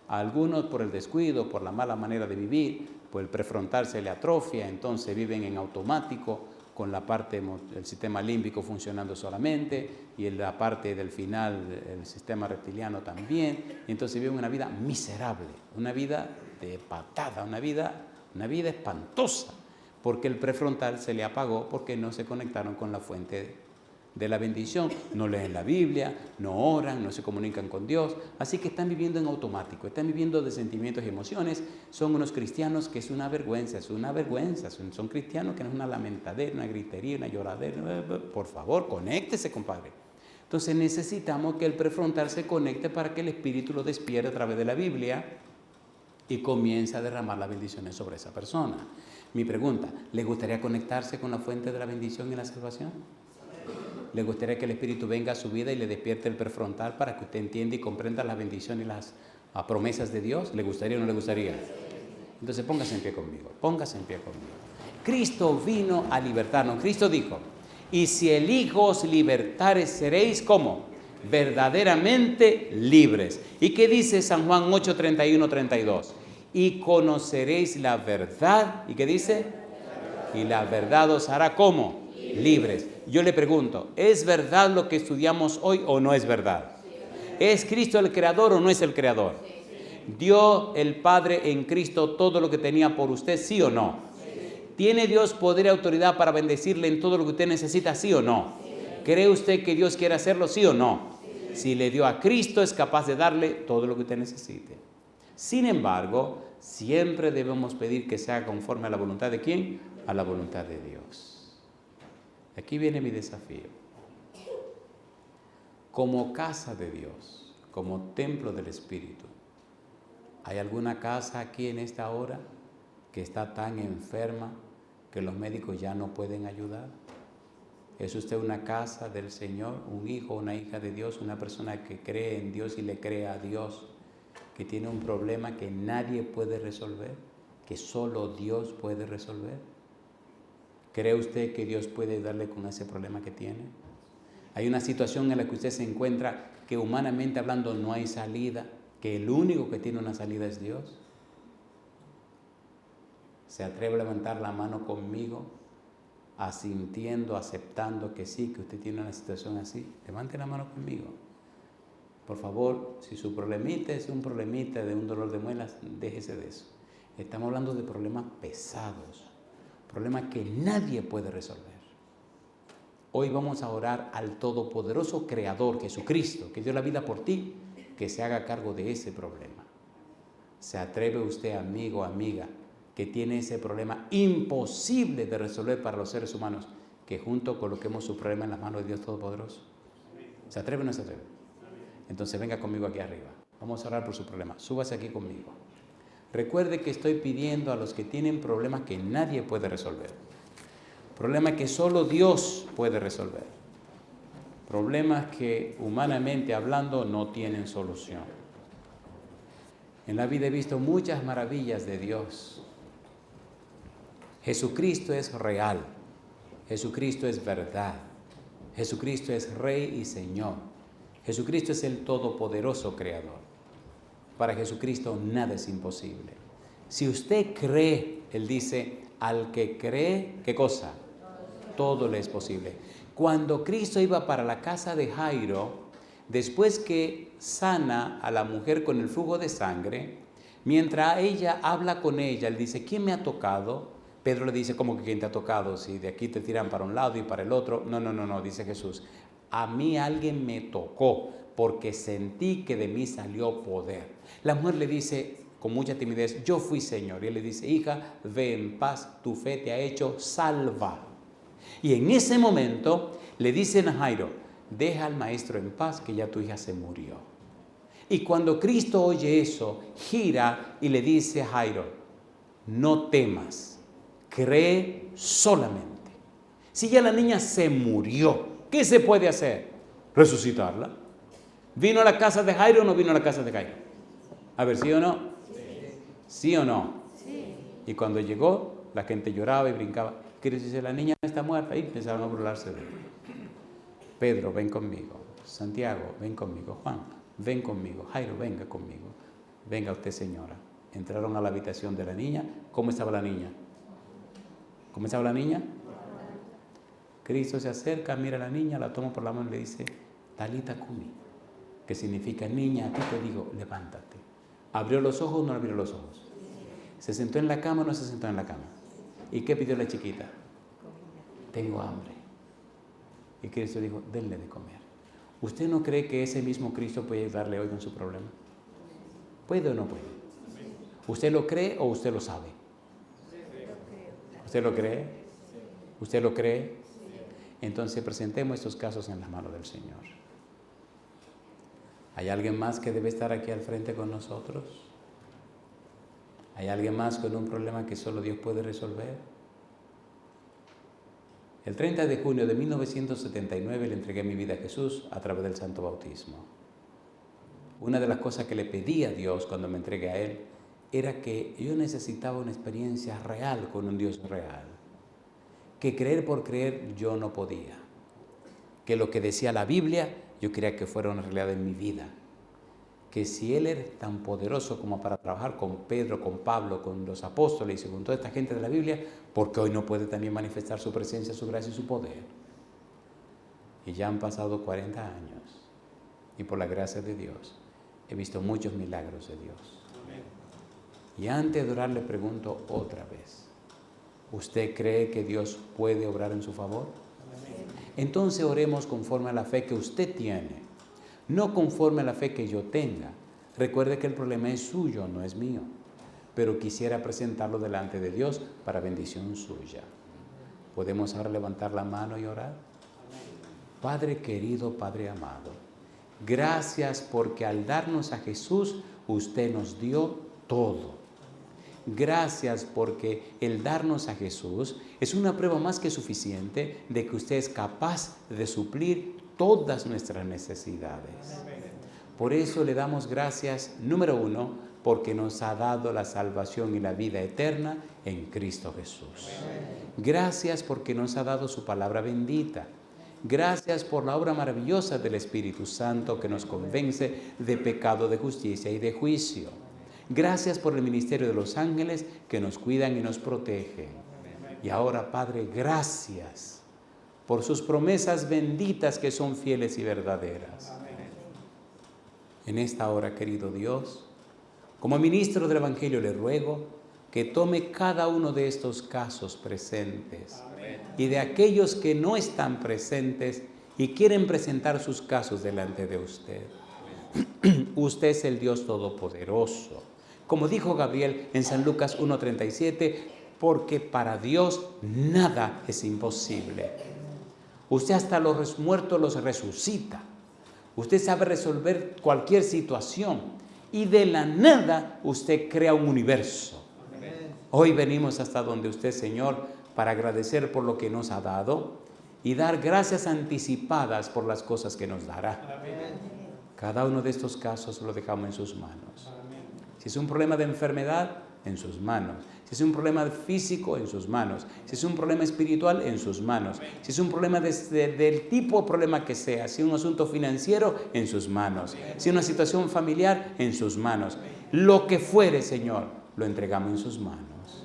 A algunos por el descuido, por la mala manera de vivir, pues el prefrontal se le atrofia, entonces viven en automático, con la parte del sistema límbico funcionando solamente, y en la parte del final el sistema reptiliano también. Entonces viven una vida miserable, una vida de patada, una vida espantosa, porque el prefrontal se le apagó porque no se conectaron con la fuente de la bendición. No leen la Biblia, no oran, no se comunican con Dios, así que están viviendo en automático, están viviendo de sentimientos y emociones. Son unos cristianos que es una vergüenza, son cristianos que no es una lamentadera, una gritería, una lloradera. Por favor, conéctese, compadre. Entonces necesitamos que el prefrontal se conecte para que el Espíritu lo despierte a través de la Biblia y comience a derramar las bendiciones sobre esa persona. Mi pregunta, ¿le gustaría conectarse con la fuente de la bendición y la salvación? ¿Le gustaría que el Espíritu venga a su vida y le despierte el prefrontal para que usted entienda y comprenda las bendiciones y las promesas de Dios? ¿Le gustaría o no le gustaría? Entonces póngase en pie conmigo, Cristo vino a libertarnos. Cristo dijo, y si el Hijo os libertare, seréis ¿cómo? Verdaderamente libres. ¿Y qué dice San Juan 8, 31, 32? Y conoceréis la verdad. ¿Y qué dice? Y la verdad os hará ¿cómo? Libres. Yo le pregunto, ¿es verdad lo que estudiamos hoy o no es verdad? ¿Es Cristo el creador o no es el creador? ¿Dio el Padre en Cristo todo lo que tenía por usted, sí o no? ¿Tiene Dios poder y autoridad para bendecirle en todo lo que usted necesita, sí o no? ¿Cree usted que Dios quiere hacerlo, sí o no? Si le dio a Cristo, es capaz de darle todo lo que usted necesite. Sin embargo, siempre debemos pedir que sea conforme a la voluntad de ¿quién? A la voluntad de Dios. Aquí viene mi desafío. Como casa de Dios, como templo del Espíritu, ¿hay alguna casa aquí en esta hora que está tan enferma que los médicos ya no pueden ayudar? ¿Es usted una casa del Señor, un hijo, una hija de Dios, una persona que cree en Dios y le cree a Dios, que tiene un problema que nadie puede resolver, que solo Dios puede resolver? ¿Cree usted que Dios puede ayudarle con ese problema que tiene? Hay una situación en la que usted se encuentra que humanamente hablando no hay salida, que el único que tiene una salida es Dios. ¿Se atreve a levantar la mano conmigo, asintiendo, aceptando que sí, que usted tiene una situación así? Levante la mano conmigo. Por favor, si su problemita es un problemita de un dolor de muelas, déjese de eso. Estamos hablando de problemas pesados, problemas que nadie puede resolver. Hoy vamos a orar al todopoderoso Creador, Jesucristo, que dio la vida por ti, que se haga cargo de ese problema. ¿Se atreve usted, amigo, amiga, que tiene ese problema imposible de resolver para los seres humanos, que juntos coloquemos su problema en las manos de Dios Todopoderoso? ¿Se atreve o no se atreve? Entonces venga conmigo aquí arriba. Vamos a orar por su problema. Súbase aquí conmigo. Recuerde que estoy pidiendo a los que tienen problemas que nadie puede resolver. Problemas que solo Dios puede resolver. Problemas que humanamente hablando no tienen solución. En la vida he visto muchas maravillas de Dios. Jesucristo es real. Jesucristo es verdad. Jesucristo es Rey y Señor. Jesucristo es el todopoderoso Creador. Para Jesucristo nada es imposible. Si usted cree, Él dice, al que cree, ¿qué cosa? Todo le es posible. Cuando Cristo iba para la casa de Jairo, después que sana a la mujer con el flujo de sangre, mientras ella habla con ella, Él dice, ¿quién me ha tocado? Pedro le dice, ¿cómo que quién te ha tocado? Si de aquí te tiran para un lado y para el otro. No, dice Jesús. A mí alguien me tocó porque sentí que de mí salió poder. La mujer le dice con mucha timidez, yo fui Señor. Y él le dice, hija, ve en paz, tu fe te ha hecho salva. Y en ese momento le dicen a Jairo, deja al maestro en paz que ya tu hija se murió. Y cuando Cristo oye eso, gira y le dice a Jairo, no temas, cree solamente. Si ya la niña se murió, ¿qué se puede hacer? Resucitarla. ¿Vino a la casa de Jairo o no vino a la casa de Jairo? A ver, ¿sí o no? ¿Sí o no? Sí. Y cuando llegó, la gente lloraba y brincaba. ¿Qué dice? La niña está muerta. Y empezaron a burlarse de él. Pedro, ven conmigo. Santiago, ven conmigo. Juan, ven conmigo. Jairo, venga conmigo. Venga usted, señora. Entraron a la habitación de la niña. ¿Cómo estaba la niña? ¿Cómo estaba la niña? Cristo se acerca, mira a la niña, la toma por la mano y le dice, Talita Kumi, que significa, niña, a ti te digo, levántate. ¿Abrió los ojos o no abrió los ojos? ¿Se sentó en la cama o no se sentó en la cama? ¿Y qué pidió la chiquita? Tengo hambre. Y Cristo dijo, denle de comer. ¿Usted no cree que ese mismo Cristo puede ayudarle hoy con su problema? ¿Puede o no puede? ¿Usted lo cree o usted lo sabe? ¿Usted lo cree? ¿Usted lo cree? Entonces presentemos estos casos en las manos del Señor. ¿Hay alguien más que debe estar aquí al frente con nosotros? ¿Hay alguien más con un problema que solo Dios puede resolver? El 30 de junio de 1979 le entregué mi vida a Jesús a través del Santo Bautismo. Una de las cosas que le pedí a Dios cuando me entregué a Él era que yo necesitaba una experiencia real con un Dios real. Que creer por creer yo no podía. Que lo que decía la Biblia yo quería que fuera una realidad en mi vida. Que si Él era tan poderoso como para trabajar con Pedro, con Pablo, con los apóstoles y con toda esta gente de la Biblia, ¿por qué hoy no puede también manifestar su presencia, su gracia y su poder? Y ya han pasado 40 años y por la gracia de Dios he visto muchos milagros de Dios. Amén. Y antes de orar le pregunto otra vez, ¿usted cree que Dios puede obrar en su favor? Amén. Entonces oremos conforme a la fe que usted tiene, no conforme a la fe que yo tenga. Recuerde que el problema es suyo, no es mío, pero quisiera presentarlo delante de Dios para bendición suya. ¿Podemos ahora levantar la mano y orar? Padre querido, Padre amado, gracias porque al darnos a Jesús, usted nos dio todo. Gracias porque el darnos a Jesús es una prueba más que suficiente de que usted es capaz de suplir todas nuestras necesidades. Por eso le damos gracias, número 1, porque nos ha dado la salvación y la vida eterna en Cristo Jesús. Gracias porque nos ha dado su palabra bendita. Gracias por la obra maravillosa del Espíritu Santo que nos convence de pecado, de justicia y de juicio. Gracias por el ministerio de los ángeles que nos cuidan y nos protegen. Y ahora, Padre, gracias por sus promesas benditas que son fieles y verdaderas. En esta hora, querido Dios, como ministro del Evangelio le ruego que tome cada uno de estos casos presentes y de aquellos que no están presentes y quieren presentar sus casos delante de usted. Usted es el Dios Todopoderoso. Como dijo Gabriel en San Lucas 1:37, porque para Dios nada es imposible. Usted hasta los muertos los resucita. Usted sabe resolver cualquier situación y de la nada usted crea un universo. Hoy venimos hasta donde usted, Señor, para agradecer por lo que nos ha dado y dar gracias anticipadas por las cosas que nos dará. Cada uno de estos casos lo dejamos en sus manos. Si es un problema de enfermedad, en sus manos. Si es un problema físico, en sus manos. Si es un problema espiritual, en sus manos. Si es un problema del tipo de problema que sea. Si es un asunto financiero, en sus manos. Si es una situación familiar, en sus manos. Lo que fuere, Señor, lo entregamos en sus manos.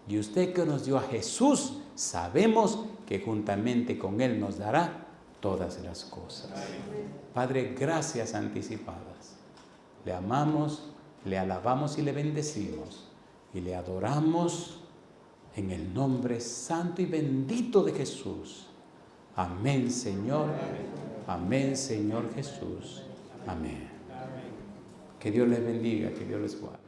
Y usted que nos dio a Jesús, sabemos que juntamente con Él nos dará todas las cosas. Padre, gracias anticipadas. Le amamos, le alabamos y le bendecimos. Y le adoramos en el nombre santo y bendito de Jesús. Amén, Señor. Amén, Señor Jesús. Amén. Que Dios les bendiga, que Dios les guarde.